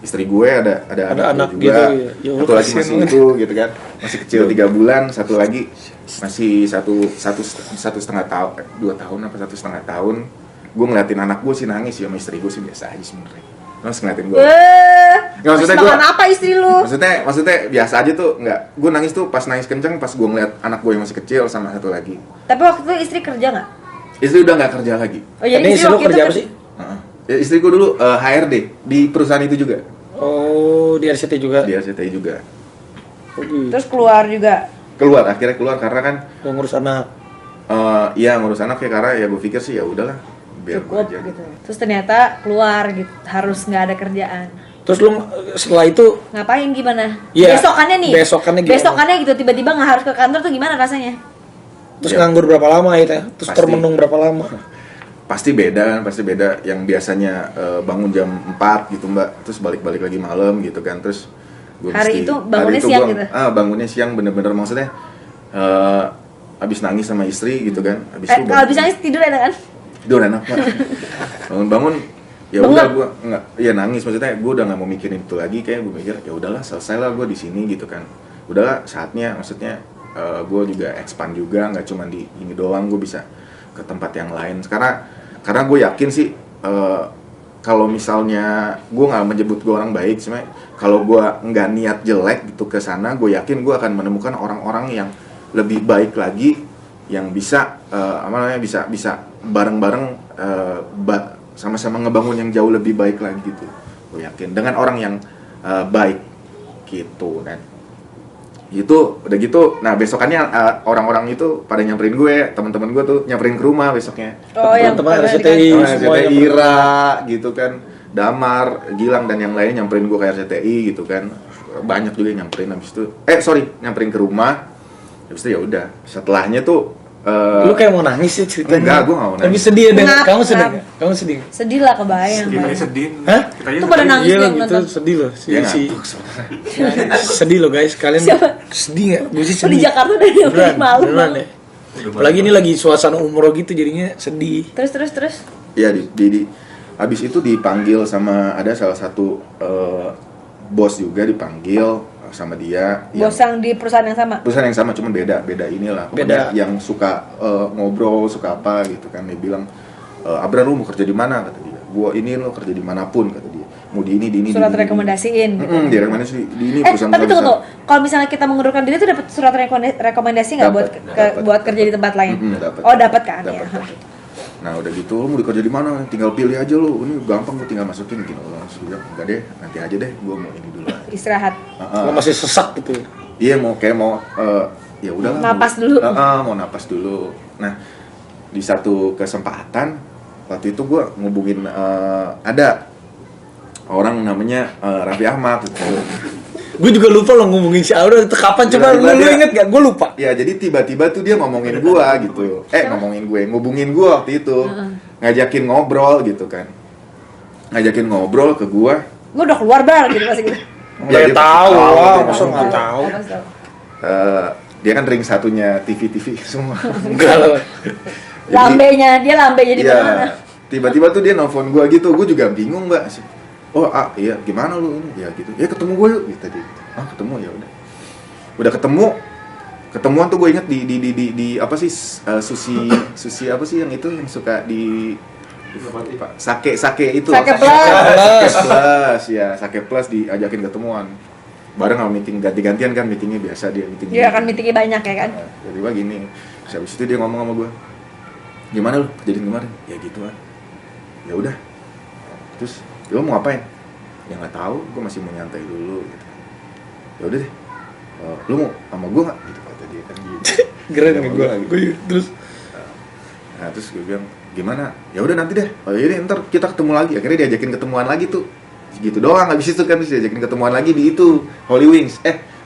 istri gue ada anak juga, gitu, ya. Satu lagi masih itu gitu kan, masih kecil 3 bulan, satu lagi masih satu setengah tahun, 2 tahun apa 1,5 tahun. Gue ngeliatin anak gue sih nangis, ya sama istri gue sih biasa aja sebenarnya. Terus ngeliatin gue. Nggak, maksudnya gue makan apa istri lu? Maksudnya biasa aja tuh, nggak. Gue nangis tuh pas nangis kenceng pas gue ngeliat anak gue yang masih kecil sama satu lagi. Tapi waktu itu istri kerja nggak? Istri udah nggak kerja lagi. Oh, jadi istri lu kerja apa sih? Ya, istri gue dulu HRD di perusahaan itu juga. Oh, di RCTI juga? Di RCTI juga. Terus keluar juga? Akhirnya keluar karena kan ngurus anak. Iya ngurus anak ya, karena ya gue pikir sih ya udahlah biar cukup aja gitu. Terus ternyata keluar gitu, harus nggak ada kerjaan. Terus lu setelah itu ngapain gimana? Ya, Besokannya gitu tiba-tiba nggak harus ke kantor tuh gimana rasanya? Terus nganggur berapa lama itu? Terus termenung berapa lama? Pasti beda. Yang biasanya bangun jam 4 gitu mbak, terus balik lagi malam gitu kan. Terus hari itu bangunnya siang gitu? Bangunnya siang bener-bener, maksudnya abis nangis sama istri gitu kan. Kalau abis nangis tidur enak kan? Tidur enak pak. Bangun ya udah gue nggak, ya nangis, maksudnya gue udah nggak mau mikirin itu lagi, kayak gue mikir ya udahlah selesai lah gue di sini gitu kan. Udahlah saatnya, maksudnya gue juga expand juga, nggak cuma di ini doang, gue bisa ke tempat yang lain. Karena gue yakin sih kalau misalnya gue nggak menyebut gue orang baik, sebenarnya kalau gue nggak niat jelek gitu ke sana, gue yakin gue akan menemukan orang-orang yang lebih baik lagi, yang bisa bisa bareng-bareng sama-sama ngebangun yang jauh lebih baik lagi gitu. Gue yakin dengan orang yang baik gitu kan. Gitu, udah gitu. Nah, besokannya orang-orang itu pada nyamperin gue, teman-teman gue tuh nyamperin ke rumah besoknya. Oh, yang teman RCTI, semua Ira gitu kan, Damar, Gilang dan yang lainnya nyamperin gue ke RCTI gitu kan. Banyak juga yang nyamperin habis itu. Nyamperin ke rumah. Habis itu ya udah. Setelahnya tuh lu kayak mau nangis ya ceritanya? Enggak, gue gak mau nangis. Tapi sedih ya, kamu sedih Kenapa? gak? Kamu sedih gak? Sedih lah, kebayang. Sedih. Hah? Itu pada nangis Iya yang gitu, nonton. sedih loh. Dia Si ngantuk sebenarnya. sedih loh guys, kalian Siapa? sedih gak? Gue sih Oh, sedih. di Jakarta dari malam beneran banget. ya. Apalagi ini lagi suasana umroh gitu, jadinya sedih. Terus. Iya, habis itu dipanggil sama ada salah satu bos juga, dipanggil sama dia. Bos yang di perusahaan yang sama? Perusahaan yang sama, cuman beda inilah. Pokoknya yang suka ngobrol, suka apa gitu kan. Dia bilang, Abra lu mau kerja di mana? Kata dia. Gua ini lo kerja dimanapun, kata dia. Mau di ini. Surat rekomendasiin. Direkomendasi di ini perusahaan. Tapi tunggu. Kalau misalnya kita mengundurkan diri tuh dapat surat rekomendasi nggak buat kerja di tempat lain? Dapet. Oh, dapat kan ya. Nah udah gitu, lu mau dikerja di mana? Tinggal pilih aja lu. Ini gampang, lu tinggal masukin gitu. Langsung bilang, enggak deh, nanti aja deh. Gua mau ini dulu. Istirahat. Lo masih sesak gitu. Iya, mau ya udahlah. Napas dulu. Mau napas dulu. Nah, di satu kesempatan waktu itu gua ngubungin ada orang namanya Raffi Ahmad gitu. Gue juga lupa lo ngomongin si Aura itu kapan, coba lu inget gak? Gue lupa. Ya jadi tiba-tiba tuh dia ngomongin gua gitu. Ngubungin gua waktu itu. Ngajakin ngobrol gitu kan. Ngajakin ngobrol ke gua. Gue udah keluar bar gitu pas gitu. Nggak tahu, masa nggak tahu. Dia kan ring satunya TV semua. Enggak loh. Lambenya di Iya, mana? tiba-tiba tuh dia nelfon gua gitu. Gua juga bingung, Mbak. Oh, iya, gimana lu ini? Ya gitu. Ya ketemu gua yuk gitu tadi. Ketemu ya udah. Udah ketemuan tuh gue inget di apa sih sushi apa sih yang itu yang suka di sake itu Sake Sake Plus ya, Sake Plus diajakin ketemuan. bareng sama meeting ganti-gantian kan meetingnya biasa dia meeting. Dia akan meetingnya banyak ya kan. Tiba-tiba gini, terus habis itu dia ngomong sama gue, gimana lu kejadian kemarin? Ya gitu kan. Ya udah. Terus lu mau ngapain? Ya nggak tahu, gue masih mau nyantai dulu. Gitu. Ya udah deh. Lu mau sama gue nggak? Gitu kata dia kan gitu. Keren Sama nih gua gue. gitu. Gue terus Nah terus gue bilang gimana? Ya udah nanti deh. Oh iya deh, ntar kita ketemu lagi. Akhirnya diajakin ketemuan lagi tuh. Gitu doang habis itu kan terus diajakin ketemuan lagi di itu Holy Wings.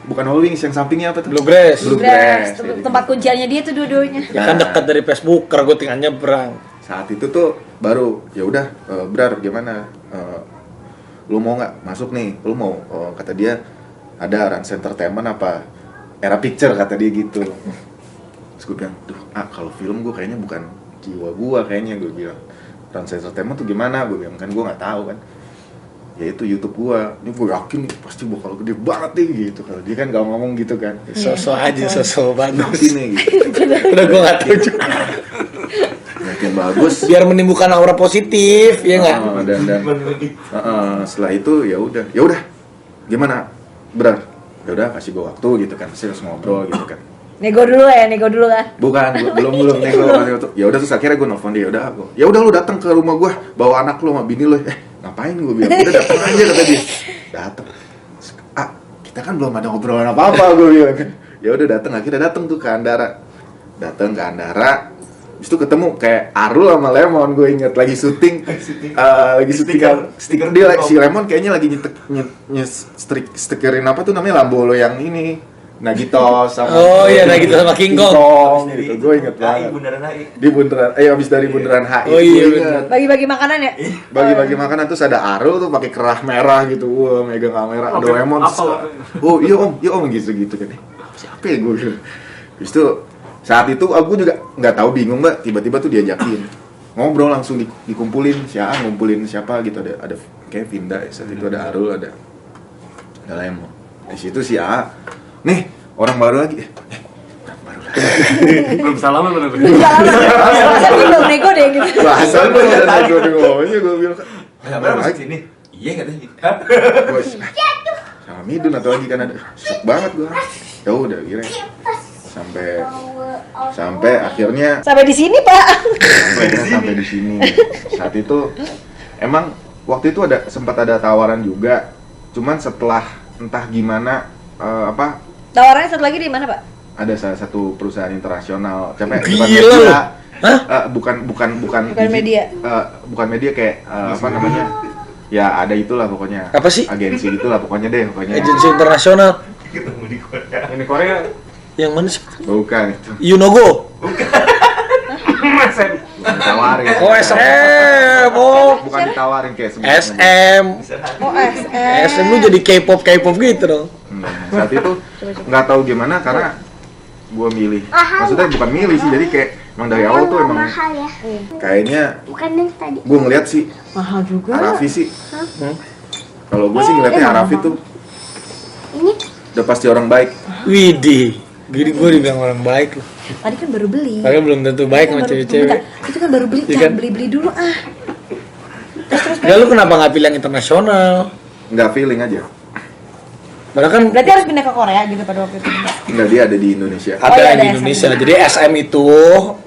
Bukan Holy Wings, yang sampingnya apa tuh? Bluegrass. Bluegrass. Tempat kunciannya dia tuh dua-duanya. Ya kan dekat dari Facebook, gue tinggal nyebrang. Saat itu tuh baru ya udah Brar gimana? Lu mau nggak masuk nih? Lu mau kata dia ada Rans Entertainment apa Era Picture kata dia gitu. Terus gue bilang, duh, kalau film gue kayaknya bukan jiwa gue kayaknya, gue bilang. Rans Entertainment tuh gimana? Gue bilang kan gue nggak tahu kan. Ya itu YouTube gua, ini gue yakin nih pasti bakal gede banget nih gitu. Kalau dia kan gak ngomong gitu kan. Sosok aja, sosok bagus. Nanti nih gitu. Udah gue gak tahu juga. Makin bagus. Biar menimbulkan aura positif, ya nggak? Dan setelah itu ya udah. Gimana, Brar? Ya udah kasih gue waktu gitu kan, pasti harus ngobrol gitu kan. Nego dulu kan. Bukan, belum nego. Ya udah terus akhirnya gue nelfon dia, ya udah lu datang ke rumah gue, bawa anak lu sama bini lu. Ngapain gue bilang, udah datang aja kata dia. Datang. Kita kan belum ada obrolan apa-apa gue bilang kan. Ya udah datang, akhirnya datang tuh ke Andara. Datang ke Andara. Habis itu ketemu kayak Arul sama Lemon, gue inget lagi syuting. Lagi syuting stiker dia si Lemon kayaknya lagi stikerin apa tuh namanya Lambolo yang ini. Nagitos sama Nagitos sama King Kong gitu. Gue inget banget. Bundaran HI. Di bundaran, habis dari bundaran HI. Oh iya, gue inget. Bagi-bagi makanan ya? Bagi-bagi makanan terus ada Arul tuh pakai kerah merah gitu. Wah, megang kamera. Ada Lemon. Apa? Oh, iya om gitu kan. Siapa ya gue bilang. Habis itu saat itu aku juga nggak tahu, bingung Mbak, tiba-tiba tuh diajakin. Ngobrol langsung dikumpulin, ngumpulin siapa gitu, ada kayak Vinda, saat itu ada Arul, ada Lemon. Di situ si A, nih orang baru lagi. Baru lagi. Belum salaman bener. Masa belum nego deh gitu. Bahasa gue udah nego-negonya, gue bilang Berapa masuk sini? Iya katanya. gue sama Midun atau lagi kan ada shock banget gue. Ya udah kira sampai akhirnya Sampai di sini, Pak. sampai di sini. Saat itu emang waktu itu sempat ada tawaran juga, cuman setelah entah gimana Tawarannya satu lagi di mana, Pak? ada salah satu perusahaan internasional, Gila. bukan media. bukan media kayak apa namanya, ya ada itulah pokoknya, Apa sih? agensi gitulah pokoknya Agensi internasional. Ketemu di Korea. Ini Korea. Yang mana sih? bukan itu Yunogo. Mesen. bukan ditawarin. Oh, SM. Oh, Bukan ditawarin kayak SM. Oh, SM. SM lu jadi K-pop gitu dong. Saat itu nggak tahu gimana karena gue milih, maksudnya bukan milih sih, jadi kayak emang dari awal tuh emang mahal ya. kayaknya Bukan yang tadi. gue ngeliat sih Mahal juga. Arafi sih. Kalau gue sih ngeliatnya Arafi tuh Ini udah pasti orang baik. Widih. Gini gue dibilang orang baik loh. Tadi kan baru beli. Padahal belum tentu baik sama cewek-cewek. Itu kan baru beli, Iya jangan kan? beli-beli dulu ah. Ya lu kenapa nggak pilih yang internasional? Nggak feeling aja. Padahal kan Berarti harus pindah ke Korea gitu pada waktu itu. Nggak, dia ada di Indonesia. ada Oh, iya, di ada Indonesia. SM. Jadi SM itu,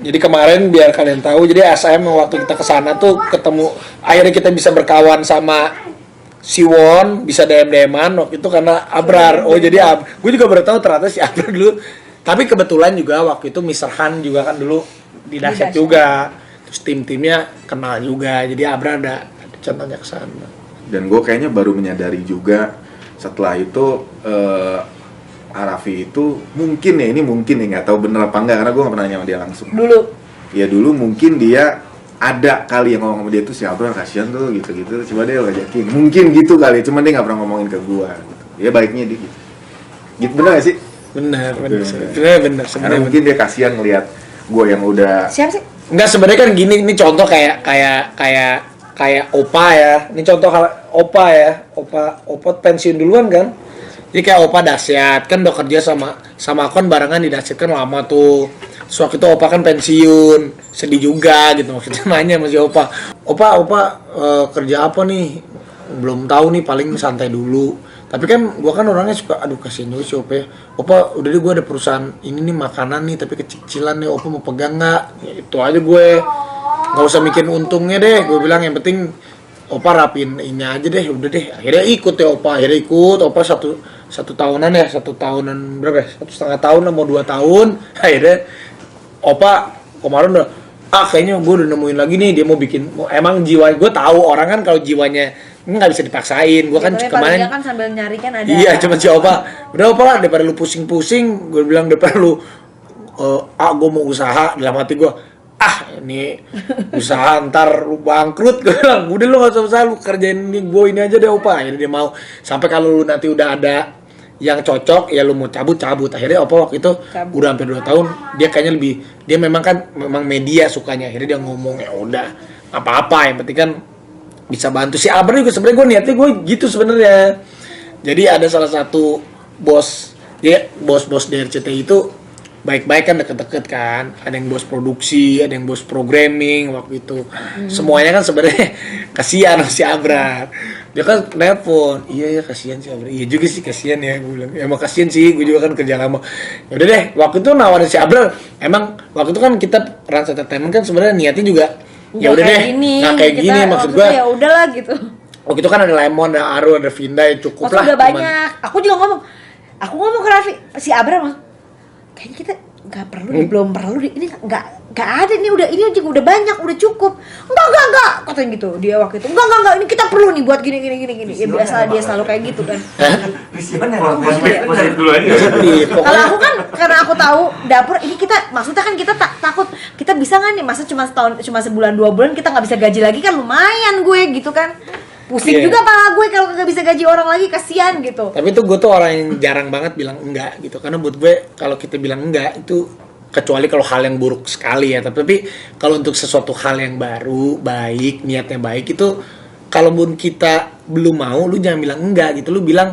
jadi kemarin biar kalian tahu, jadi SM waktu kita kesana tuh ketemu, akhirnya kita bisa berkawan sama Siwon, bisa DM-an waktu itu karena Abrar. Oh jadi gue juga baru tahu ternyata si Abrar dulu. Tapi kebetulan juga waktu itu Mr. Han juga kan dulu di Dahsyat juga. Terus tim-timnya kenal juga. Jadi Abrar ada contohnya ke sana. Dan gue kayaknya baru menyadari juga setelah itu Arafi itu mungkin ya, ini mungkin ya, nggak tahu bener apa enggak karena gue nggak pernah nanya sama dia langsung. Dulu. Ya dulu mungkin dia ada kali yang ngomong sama dia tuh, si Abrar kasihan tuh gitu-gitu, coba deh lo ajakin. Mungkin gitu kali, cuman dia nggak pernah ngomongin ke gue. Ya baiknya dia gitu. Gitu bener gak sih? Bener. Bener. Sebenarnya Karena mungkin dia kasihan ngelihat gue yang udah Siapa sih? Enggak, sebenarnya kan gini, ini contoh kayak Opa ya. Ini contoh Opa ya. Opa pensiun duluan kan. Jadi kayak Opa Dahsyat kan udah kerja sama aku kan barengan di Dahsyat kan lama tuh. Terus waktu itu Opa kan pensiun, sedih juga gitu, maksudnya nanya sama si Opa kerja apa nih? Belum tahu nih, paling santai dulu. Tapi kan gue kan orangnya suka, aduh kasihan juga sih Opa. Opa udah deh gue ada perusahaan ini nih makanan nih tapi kecil-kecilan nih, Opa mau pegang nggak? Ya, itu aja gue, nggak usah mikirin untungnya deh. Gue bilang yang penting Opa rapin ini aja deh, udah deh. Akhirnya ikut ya Opa, Opa satu tahunan ya, 1 tahunan berapa ya? 1,5 tahun lah, mau 2 tahun. Akhirnya Opa kemarin udah, kayaknya gue udah nemuin lagi nih, dia mau bikin, emang jiwa gue tahu orang kan kalau jiwanya nggak bisa dipaksain. Gue kan kemarin kan sambil nyari kan ada. iya cuma si Opa, udah Opa lah daripada lu pusing-pusing, gue bilang daripada lu gue mau usaha, dalam hati gue ini usaha ntar lu bangkrut, gue bilang udah lu gak usah usaha, lu kerjain ini aja deh Opa. Akhirnya dia mau, sampai kalau lu nanti udah ada yang cocok ya lu mau cabut. Akhirnya Opa waktu itu udah hampir 2 tahun, dia kayaknya dia memang media sukanya. Akhirnya dia ngomong ya udah apa-apa, yang penting kan bisa bantu. Si Abra juga sebenarnya gue niatnya gue gitu sebenarnya. Jadi ada salah satu bos di RCTI itu baik-baik kan, deket-deket kan. Ada yang bos produksi, ada yang bos programming waktu itu. Semuanya kan sebenarnya kasihan si Abra. Dia kan nelpon, iya kasihan si Abra. Iya juga sih kasihan ya, gue bilang. Emang kasihan sih, gue juga kan kerja lama. Ya udah deh, waktu itu nawarin si Abra. Emang waktu itu kan kita Rans Entertainment kan sebenarnya niatnya juga ya udah deh, nggak kayak gini maksud gue. Ya udahlah gitu. Waktu itu kan ada Lemon, ada Aru, ada Vinda, ya cukup lah. Udah banyak. Aku juga ngomong ke Raffi, si Abra kayaknya kita nggak perlu nih, belum perlu nih, ini nggak ada nih, ini udah banyak, udah cukup. Enggak katanya gitu dia waktu itu. Enggak, ini kita perlu nih buat gini. Ya biasa dia selalu kayak gitu kan. Visioner positif dulu aja. Kalau aku kan karena aku tahu dapur ini, kita maksudnya kan kita takut kita bisa nggak nih, masa cuma sebulan 2 bulan kita nggak bisa gaji lagi, kan lumayan gue gitu kan. Pusing juga pala gue kalau nggak bisa gaji orang lagi, kasihan gitu. Tapi tuh gue tuh orang yang jarang banget bilang enggak gitu, karena buat gue kalau kita bilang enggak itu kecuali kalau hal yang buruk sekali ya. Tapi kalau untuk sesuatu hal yang baru, baik, niatnya baik, itu kalau pun kita belum mau, lu jangan bilang enggak gitu, lu bilang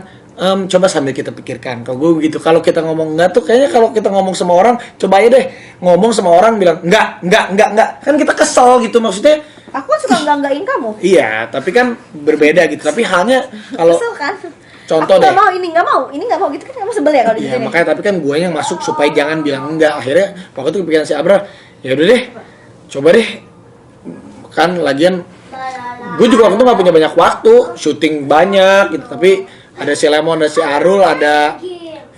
coba sambil kita pikirkan. Kalau gue begitu, kalau kita ngomong enggak tuh kayaknya kalau kita ngomong sama orang, coba aja deh ngomong sama orang bilang enggak, kan kita kesel gitu maksudnya. Aku suka enggak-enggakin kamu. Iya, tapi kan berbeda gitu. Tapi halnya kalau kesel kan? Contoh aku deh. Ini nggak mau gitu kan, kamu sebel ya kalau Iya, digituin. makanya tapi kan gue yang masuk supaya jangan bilang enggak. Akhirnya waktu itu kepikiran si Abra, ya udah deh, coba deh. Kan lagian gue juga waktu itu nggak punya banyak waktu, syuting banyak gitu. Tapi ada si Lemon, ada si Arul, ada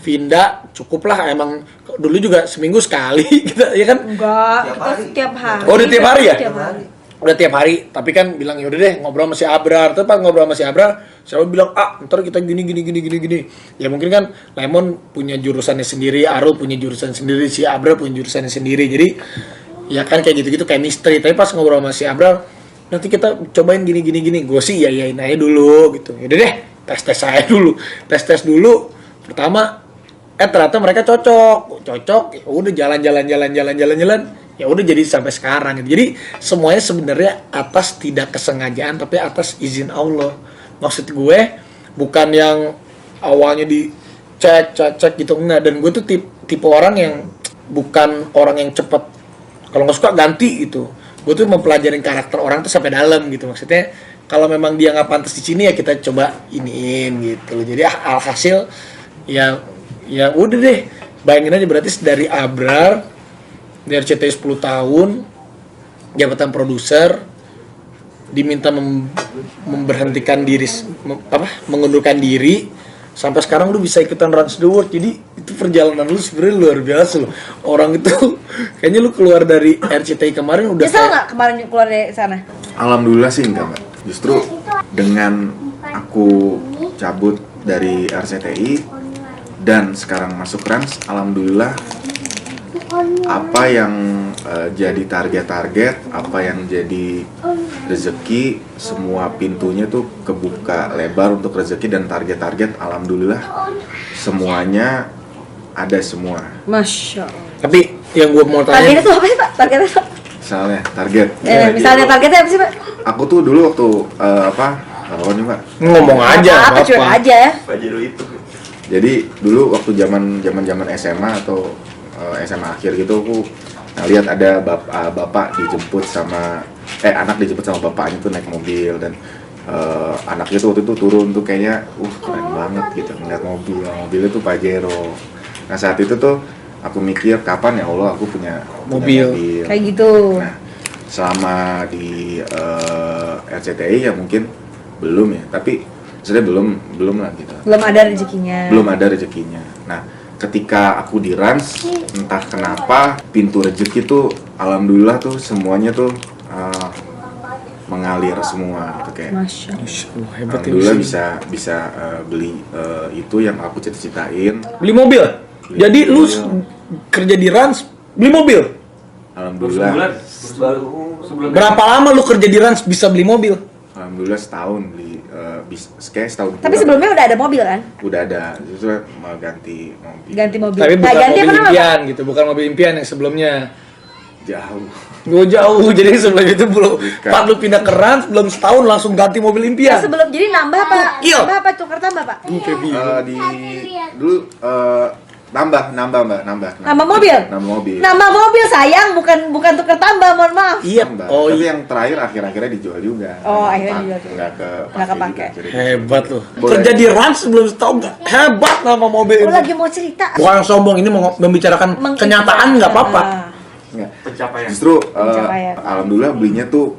Vinda, cukup lah. Emang dulu juga seminggu sekali gitu, ya kan? Enggak, kita setiap hari. Oh, udah tiap hari ya? Setiap hari. Udah tiap hari, tapi kan bilang ya udah deh ngobrol sama si Abrar. Terus pas ngobrol sama si Abrar, selalu bilang ntar kita gini. Ya mungkin kan Lemon punya jurusannya sendiri, Arul punya jurusan sendiri, si Abrar punya jurusannya sendiri. Jadi ya kan kayak gitu chemistry. Tapi pas ngobrol sama si Abrar, nanti kita cobain gini. Gue sih yain aja dulu gitu. Ya udah deh, tes saya dulu. Tes dulu. Pertama ternyata mereka cocok. Ya udah jalan. Ya udah jadi sampai sekarang gitu. Jadi semuanya sebenarnya atas tidak kesengajaan, tapi atas izin Allah. Maksud gue bukan yang awalnya dicek gitu, enggak. Dan gue tuh tipe orang yang bukan orang yang cepet, kalau nggak suka ganti gitu. Gue tuh mempelajari karakter orang tuh sampai dalam gitu. Maksudnya kalau memang dia nggak pantas di sini ya kita coba iniin gitu. Jadi alhasil ya udah deh. Bayangin aja berarti dari Abrar di RCTI 10 tahun, jabatan produser, diminta memberhentikan diri, mengundurkan diri, sampai sekarang lu bisa ikutan Rans the World. Jadi itu perjalanan lu sebenarnya luar biasa lu. Orang itu kayaknya lu keluar dari RCTI kemarin udah Nyesel nggak kemarin keluar dari sana? Alhamdulillah sih enggak, Mbak. Justru dengan aku cabut dari RCTI dan sekarang masuk Rans, alhamdulillah apa yang jadi target, apa yang jadi rezeki, semua pintunya tuh kebuka lebar untuk rezeki dan target, alhamdulillah semuanya ada semua. Masya Allah. Tapi yang gue mau tanya, Targetnya tuh apa sih Pak? Targetnya tuh? Misalnya target. Misalnya targetnya apa sih Pak? Aku tuh dulu waktu nih Mbak. ngomong aja Apa curhat aja ya. Pajero itu. Jadi dulu waktu zaman SMA atau SMA akhir gitu, aku lihat ada bapak dijemput sama anak dijemput sama bapaknya tuh naik mobil, dan anaknya tuh waktu itu turun tuh kayaknya keren banget gitu ngeliat mobilnya tuh Pajero. Nah saat itu tuh aku mikir kapan ya Allah aku punya Mobil. Kayak gitu. Nah selama di RCTI ya mungkin belum ya, tapi maksudnya belum lah gitu. Belum ada rezekinya. Nah ketika aku di Rans entah kenapa pintu rezeki tuh alhamdulillah tuh semuanya tuh mengalir semua gitu kayak. Masya Allah, hebat Alhamdulillah ini. bisa beli itu yang aku cita-citain. Beli mobil. Jadi lu kerja di Rans beli mobil. Alhamdulillah. Sebulan. Berapa lama lu kerja di Rans bisa beli mobil? Alhamdulillah setahun beli kayak setahun. Tapi kurang. sebelumnya udah ada mobil kan? Udah ada, justru mau ganti mobil. Ganti mobil. Tapi bukan ganti mobil apa nama, Pak? impian gitu, bukan mobil impian yang sebelumnya. Jauh. Gue jauh, jadi sebelum itu belum. Bukan. Pas lu pindah ke Rans, belum setahun langsung ganti mobil impian. Sebelum jadi nambah Pak. Iya. Nambah apa tukar tambah Pak? Di dulu nambah Mbak. Nambah mobil. Nambah mobil. Nambah mobil sayang, bukan tukar tambah, mohon maaf. Iya. Nambah. Oh Tapi iya. yang terakhir akhir-akhirnya dijual juga. Oh, akhirnya dijual juga. Nggak Nggak kepake. juga, jadi Hebat lu. Boleh. Kerja di Rans sebelum setahun nggak? Hebat nama mobil Lu ini. lagi mau cerita. Bukan sombong, ini mau membicarakan kenyataan nggak apa-apa. Ah. Nggak. Pencapaian. Justru Pencapaian. alhamdulillah belinya tuh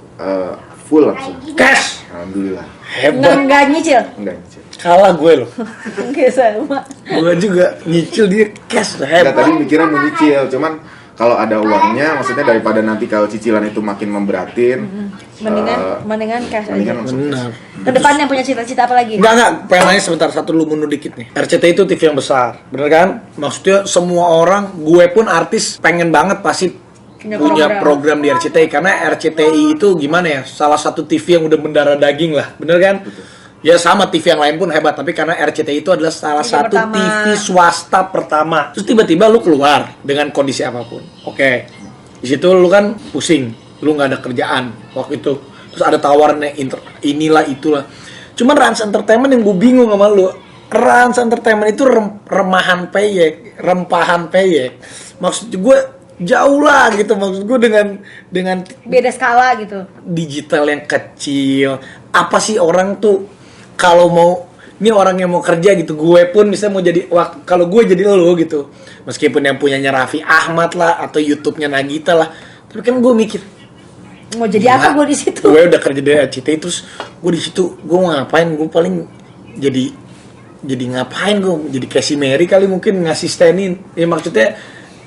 full langsung. Cash. Alhamdulillah. Hebat. Nggak nyicil. Enggak nyicil. Kalah gue loh. Oke, sama. Gue juga nyicil, dia cash. Enggak, Hebat. tadi mikirnya mau nyicil, cuman kalau ada uangnya, maksudnya daripada nanti kalau cicilan itu makin memberatin, Mendingan cash mendingan aja. langsung. Benar. Kedepannya punya cita-cita apa lagi? Enggak, pengen nanya sebentar, satu lu mundur dikit nih. RCTI itu TV yang besar, bener kan? Maksudnya semua orang, gue pun artis pengen banget pasti punya program di RCTI. Karena RCTI itu gimana ya, salah satu TV yang udah mendarah daging lah, bener kan? Ya sama TV yang lain pun hebat, tapi karena RCTI itu adalah salah TV satu pertama. TV swasta pertama. Terus tiba-tiba lu keluar dengan kondisi apapun. Oke, di situ lu kan pusing, lu nggak ada kerjaan waktu itu. Terus ada tawaran yang inilah itulah. Cuman Rans Entertainment yang gue bingung sama lu. Rans Entertainment itu rempahan peyek. Maksud gue jauh lah gitu. Maksud gue dengan Beda skala gitu. digital yang kecil. Apa sih orang tuh kalau mau ini orang yang mau kerja gitu, gue pun misalnya mau jadi kalau gue jadi lo gitu, meskipun yang punyanya Raffi Ahmad lah atau YouTube-nya Nagita lah, tapi kan gue mikir Mau jadi apa gue di situ? gue udah kerja di RCTI, terus gue di situ gue mau ngapain? Gue paling jadi ngapain gue? Jadi Casey Mary kali mungkin ngasistenin. Ya maksudnya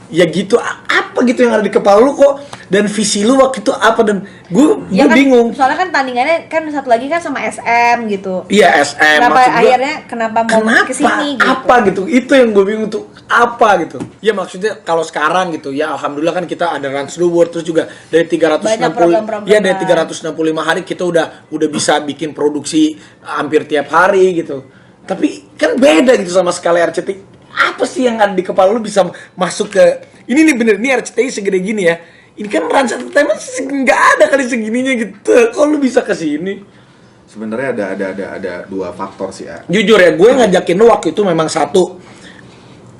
ya gitu, apa gitu yang ada di kepala lu kok, dan visi lu waktu itu apa, dan gue Ya kan, bingung. soalnya kan tandingannya kan satu lagi kan sama SM gitu. Iya SM. Kenapa maksud gua, akhirnya kenapa mau kesini gitu? Apa gitu? Itu yang gue bingung tuh. Apa gitu? Ya maksudnya kalau sekarang gitu ya alhamdulillah kan kita ada Rans the World, terus juga dari Banyak 360 program-program ya dari kan. 365 hari kita udah bisa bikin produksi hampir tiap hari gitu. Tapi kan beda gitu sama skala RCTI. Apa sih yang ada di kepala lu bisa masuk ke ini nih, bener nih RCTI segede gini ya. Ini kan Rans Entertainment nggak ada kali segininya gitu. Kok lu bisa ke sini? Sebenarnya ada dua faktor sih ya. Jujur ya, gue ngajakin lu waktu itu memang satu,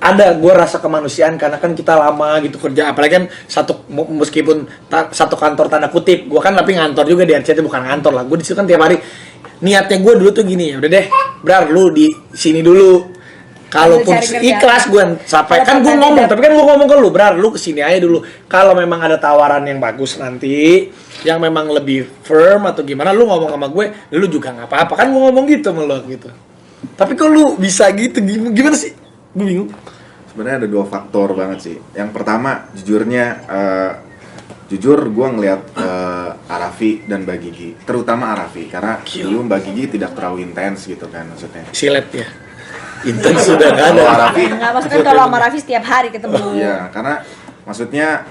ada gue rasa kemanusiaan karena kan kita lama gitu kerja, apalagi kan meskipun satu kantor tanda kutip, gue kan tapi ngantor juga di RCTI, bukan ngantor lah, gue di situ kan tiap hari. Niatnya gue dulu tuh gini, ya udah deh, Brar lu di sini dulu. Kalaupun ikhlas gue sampai kan gue ngomong, tapi kan gue ngomong ke lu, Brar lu kesini aja dulu. Kalau memang ada tawaran yang bagus nanti, yang memang lebih firm atau gimana, lu ngomong sama gue, lu juga nggak apa-apa kan, gue ngomong gitu sama lu gitu. Tapi kok lu bisa gitu, gimana sih? Gue bingung. Sebenarnya ada dua faktor banget sih. Yang pertama, jujur gue ngelihat Arafi dan Mbak Gigi, terutama Arafi, karena dulu Mbak Gigi tidak terlalu intens gitu kan maksudnya. Silet ya. Intens sudah nggak ada. Kalau Arafi, Enggak, maksudnya kalau sama Raffi setiap hari ketemu. iya, karena maksudnya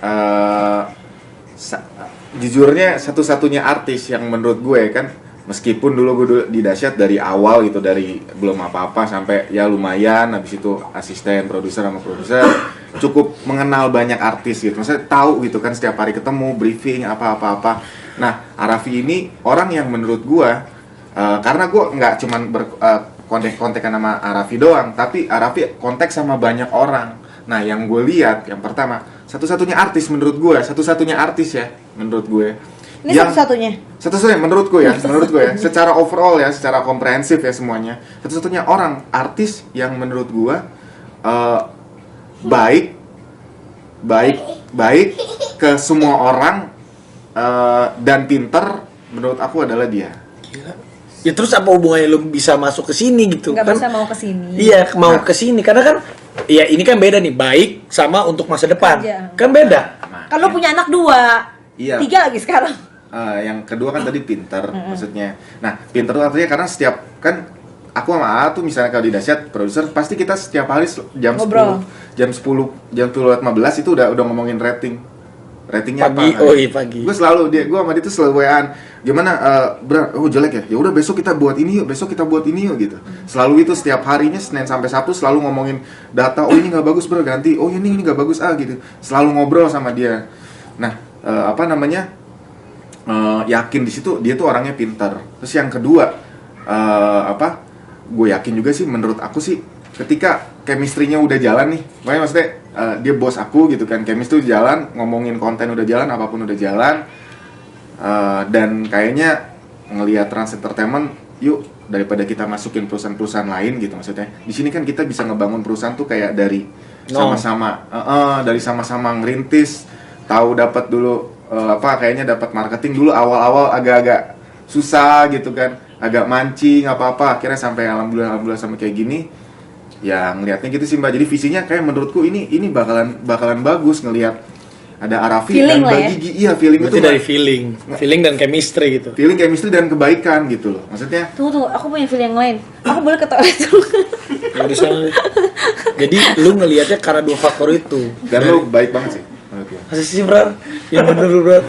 jujurnya satu-satunya artis yang menurut gue kan, meskipun dulu gue di Dahsyat dari awal gitu, dari belum apa-apa sampai ya lumayan, habis itu asisten produser sama produser, cukup mengenal banyak artis gitu, maksudnya tahu gitu kan, setiap hari ketemu, briefing apa-apa. Nah, Arafi ini orang yang menurut gue, karena gue nggak cuman kontek-kontekan sama Arafi doang, tapi Arafi kontak sama banyak orang. Nah, yang gue lihat, yang pertama, satu-satunya artis menurut gue, satu-satunya artis ya menurut gue, Ini yang satu-satunya. satu-satunya menurutku ya, secara overall ya, secara komprehensif ya semuanya, satu-satunya orang artis yang menurut gua baik ke semua orang dan pinter, menurut aku adalah dia. Gila. Ya terus apa hubungannya lu bisa masuk ke sini gitu? Nggak Kan bisa mau kesini. iya, mau ke sini karena kan ya ini kan beda nih, baik sama untuk masa depan. Kerja. Kan beda. Kan lu punya anak 2. Iya. 3 lagi sekarang. Yang kedua kan tadi pinter maksudnya. Nah, pinter tuh artinya karena setiap kan aku sama A tuh misalnya kalau di Dahsyat produser pasti kita setiap hari jam Ngobrol. 10:15 itu udah ngomongin ratingnya Pagi, apa. oh iya pagi. Gue sama dia tuh selalu WA-an. Gimana Bra, oh jelek ya? Ya udah besok kita buat ini yuk, gitu. Selalu itu setiap harinya Senin sampai Sabtu selalu ngomongin data. Oh ini nggak bagus bro, ganti. Oh ini nggak bagus gitu. Selalu ngobrol sama dia. Nah, yakin di situ dia tuh orangnya pintar. Terus yang kedua gue yakin juga sih, menurut aku sih ketika chemistry-nya udah jalan nih, makanya maksudnya dia bos aku gitu kan, chemistry udah jalan, ngomongin konten udah jalan, apapun udah jalan, dan kayaknya ngelihat Trans Entertainment, yuk daripada kita masukin perusahaan-perusahaan lain gitu, maksudnya di sini kan kita bisa ngebangun perusahaan tuh kayak dari sama-sama ngerintis, tahu dapat dulu kayaknya dapat marketing dulu awal-awal agak-agak susah gitu kan, agak mancing apa-apa, akhirnya sampai alhamdulillah sampai kayak gini. Ya ngelihatnya gitu sih Mbak. Jadi visinya kayak menurutku ini bakalan bagus ngelihat ada Arafi Feeling dan lah Mbak ya. Gigi. Iya, feeling Berarti itu dari feeling dan chemistry gitu. feeling chemistry dan kebaikan gitu loh. Maksudnya Tunggu, aku punya feeling yang lain. Aku boleh ke toilet dulu. Ya udah sana. Jadi lu ngelihatnya karena 2 faktor itu. dan lo baik banget sih menurut gue. Masih sih bro, yang bener bro.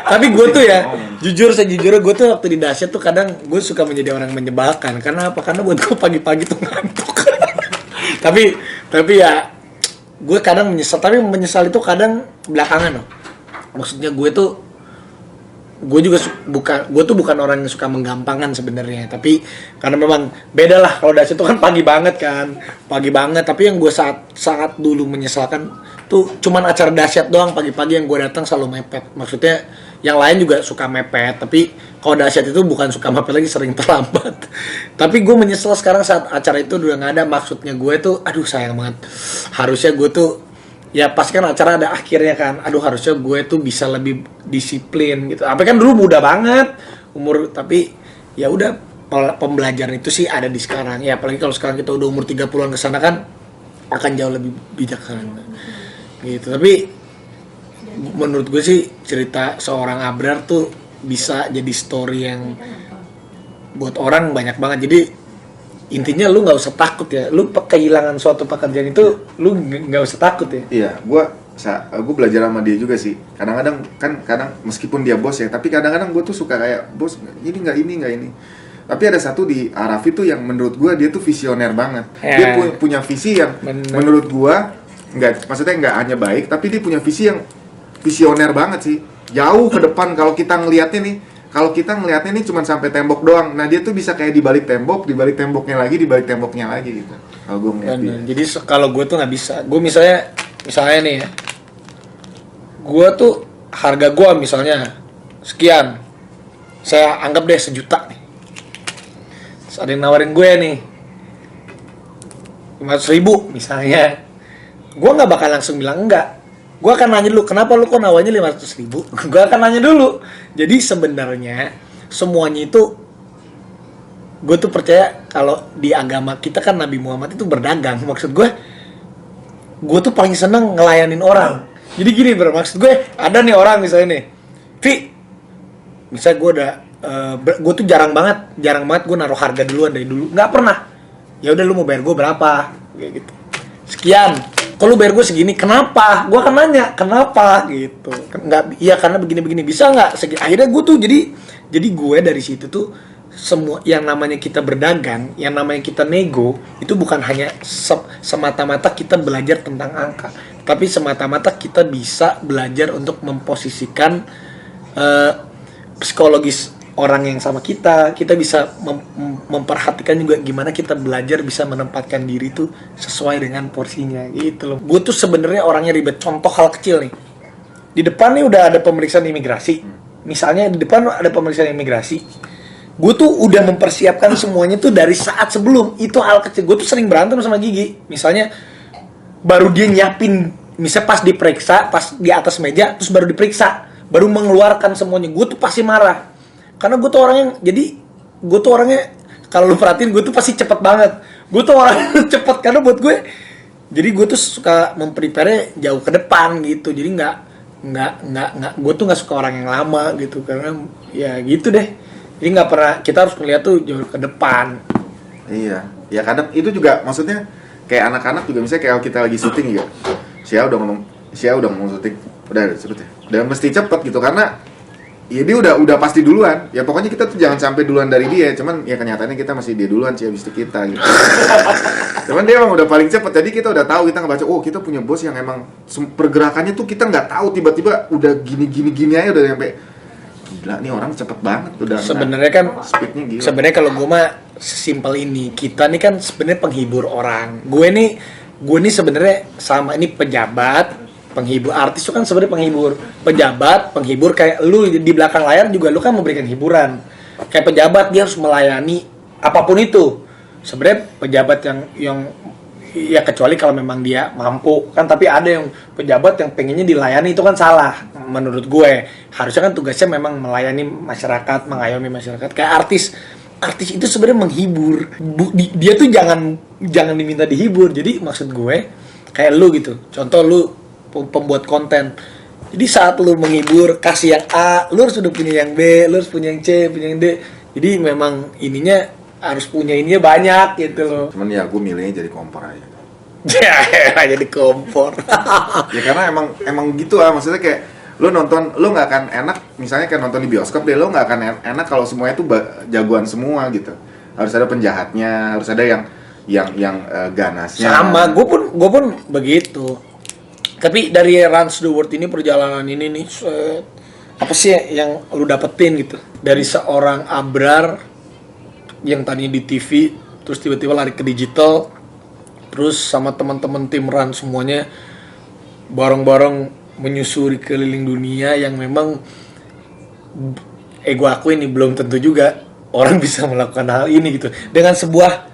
Tapi gue tuh ya, sejujurnya gue tuh waktu di Dahsyat tuh kadang gue suka menjadi orang menyebalkan. Karena apa? Karena buat gue pagi-pagi tuh ngantuk. tapi ya, gue kadang menyesal. Tapi menyesal itu kadang belakangan loh. Maksudnya gue tuh bukan orang yang suka menggampangkan sebenarnya, tapi karena memang beda lah. Kalau Dahsyat itu kan pagi banget. Tapi yang gue saat dulu menyesalkan tuh cuman acara Dahsyat doang pagi-pagi yang gue datang selalu mepet. Maksudnya yang lain juga suka mepet, tapi kalau Dahsyat itu bukan suka mepet lagi, sering terlambat. Tapi gue menyesal sekarang saat acara itu udah nggak ada. Maksudnya gue tuh, aduh sayang banget. Harusnya gue tuh ya pas kan acara ada akhirnya kan, aduh harusnya gue tuh bisa lebih disiplin gitu. Apa kan dulu muda banget umur, tapi ya udah pembelajaran itu sih ada di sekarang. Ya apalagi kalau sekarang kita udah umur 30-an kesana kan akan jauh lebih bijaksana gitu. Tapi menurut gue sih cerita seorang Abrar tuh bisa jadi story yang buat orang banyak banget. Jadi intinya lu nggak usah takut ya, lu kehilangan suatu pekerjaan itu lu nggak usah takut ya. Iya, gue belajar sama dia juga sih. Kadang-kadang meskipun dia bos ya, tapi kadang-kadang gue tuh suka kayak bos ini nggak ini. Tapi ada satu di Arafi tuh yang menurut gue dia tuh visioner banget. Dia punya visi yang menurut gue maksudnya nggak hanya baik, tapi dia punya visi yang visioner banget sih. Jauh ke depan kalau kita ngelihatnya nih cuma sampai tembok doang. Nah, dia tuh bisa kayak di balik temboknya lagi gitu. Kalau gue ngeliat dia. Jadi kalau gue tuh nggak bisa. Gue misalnya nih ya. Gue tuh harga gue misalnya sekian. Saya anggap deh 1 juta nih. Terus ada yang nawarin gue nih 500.000 misalnya. Gue nggak bakal langsung bilang enggak. Gue akan nanya dulu, kenapa lu kok nawarnya 500.000? Gue akan nanya dulu. Jadi sebenarnya semuanya itu, gue tuh percaya kalau di agama kita kan Nabi Muhammad itu berdagang. Maksud gue tuh paling seneng ngelayanin orang. Jadi gini bro, maksud gue ada nih orang misalnya nih, misalnya gue tuh jarang banget gue naruh harga duluan dari dulu, nggak pernah. Ya udah lu mau bayar gue berapa? Kayak gitu. Sekian. Kalau bayar gue segini, kenapa? Gue akan nanya, kenapa gitu. Nggak, iya karena begini-begini, bisa nggak? Akhirnya gue tuh jadi gue dari situ tuh semua yang namanya kita berdagang, yang namanya kita nego, itu bukan hanya semata-mata kita belajar tentang angka, tapi semata-mata kita bisa belajar untuk memposisikan psikologis orang yang sama kita bisa memperhatikan juga gimana kita belajar bisa menempatkan diri itu sesuai dengan porsinya gitu loh. Gue tuh sebenarnya orangnya ribet. Contoh hal kecil nih, di depan nih udah ada pemeriksaan imigrasi, misalnya di depan ada pemeriksaan imigrasi, gue tuh udah mempersiapkan semuanya tuh dari saat sebelum. Itu hal kecil. Gue tuh sering berantem sama Gigi. Misalnya baru dia nyiapin, misalnya pas diperiksa, pas di atas meja, terus baru diperiksa, baru mengeluarkan semuanya. Gue tuh pasti marah. Karena gue tuh orangnya, kalau lu perhatiin gue tuh pasti cepet banget. Gue tuh orang cepet karena buat gue. Jadi gue tuh suka memprepare jauh ke depan gitu. Jadi nggak gue tuh nggak suka orang yang lama gitu, karena ya gitu deh. Jadi nggak pernah, kita harus melihat tuh jauh ke depan. Iya, ya kadang itu juga maksudnya kayak anak-anak juga, misalnya kayak kita lagi syuting gitu. Sia udah ngomong syuting, udah sebetulnya. Udah mesti cepet gitu karena ya dia udah pasti duluan. Ya pokoknya kita tuh jangan sampai duluan dari dia. Cuman ya kenyataannya kita masih dia duluan sih habis itu kita gitu. Cuman dia emang udah paling cepet. Jadi kita udah tahu, kita ngebaca, oh kita punya bos yang emang pergerakannya tuh kita nggak tahu, tiba-tiba udah gini aja udah sampai gila nih orang cepet banget udah. Sebenarnya kan speednya gila. Sebenarnya kalau gue mah sesimpel ini, kita nih kan sebenarnya penghibur orang. Gue nih sebenarnya sama ini pejabat, penghibur. Artis itu kan sebenarnya penghibur, pejabat, penghibur. Kayak lu di belakang layar juga lu kan memberikan hiburan. Kayak pejabat dia harus melayani apapun itu. Sebenarnya pejabat yang ya kecuali kalau memang dia mampu kan, tapi ada yang pejabat yang pengennya dilayani, itu kan salah menurut gue. Harusnya kan tugasnya memang melayani masyarakat, mengayomi masyarakat. Kayak artis itu sebenarnya menghibur. Dia tuh jangan diminta dihibur. Jadi maksud gue kayak lu gitu. Contoh lu pembuat konten. Jadi saat lu menghibur, kasih yang A, lu harus udah punya yang B, lu harus punya yang C, punya yang D. Jadi memang ininya harus punya ininya banyak gitu loh. Cuman ya gue milihnya jadi kompor aja. Jadi kompor. Ya karena emang gitu lah, maksudnya kayak lo nonton, lo nggak akan enak misalnya kayak nonton di bioskop deh, lo nggak akan enak kalau semuanya tuh jagoan semua gitu. Harus ada penjahatnya, harus ada yang ganasnya. Sama, gue pun begitu. Tapi dari Runs the World ini, perjalanan ini nih, apa sih yang lu dapetin gitu dari seorang Abrar yang tadinya di TV terus tiba-tiba lari ke digital, terus sama teman-teman tim Run semuanya bareng-bareng menyusuri keliling dunia, yang memang gue akui ini belum tentu juga orang bisa melakukan hal ini gitu dengan sebuah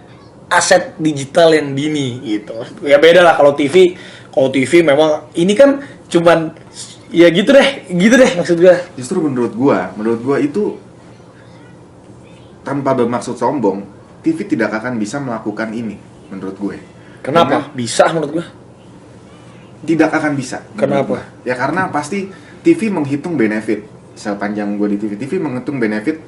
aset digital yang dini gitu. Ya beda lah kalau TV memang ini kan cuman ya gitu deh maksud gue. Justru menurut gua itu tanpa bermaksud sombong, TV tidak akan bisa melakukan ini menurut gue. Kenapa? Bisa menurut gue. Tidak akan bisa. Kenapa? Ya karena pasti TV menghitung benefit. Sepanjang gue di TV menghitung benefit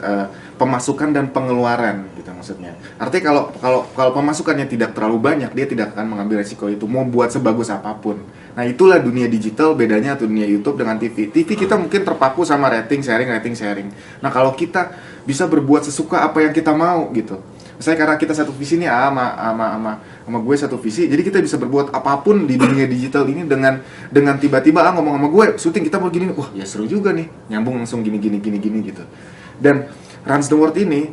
pemasukan dan pengeluaran gitu maksudnya. Artinya kalau pemasukannya tidak terlalu banyak, dia tidak akan mengambil resiko itu mau buat sebagus apapun. Nah itulah dunia digital, bedanya dunia YouTube dengan TV. TV kita mungkin terpaku sama rating sharing. Nah kalau kita bisa berbuat sesuka apa yang kita mau gitu. Misalnya karena kita satu visi nih sama gue satu visi, jadi kita bisa berbuat apapun di dunia digital ini dengan tiba-tiba ngomong sama gue, syuting kita mau gini, wah ya seru juga nih, nyambung langsung gini gitu. Dan Runs the World ini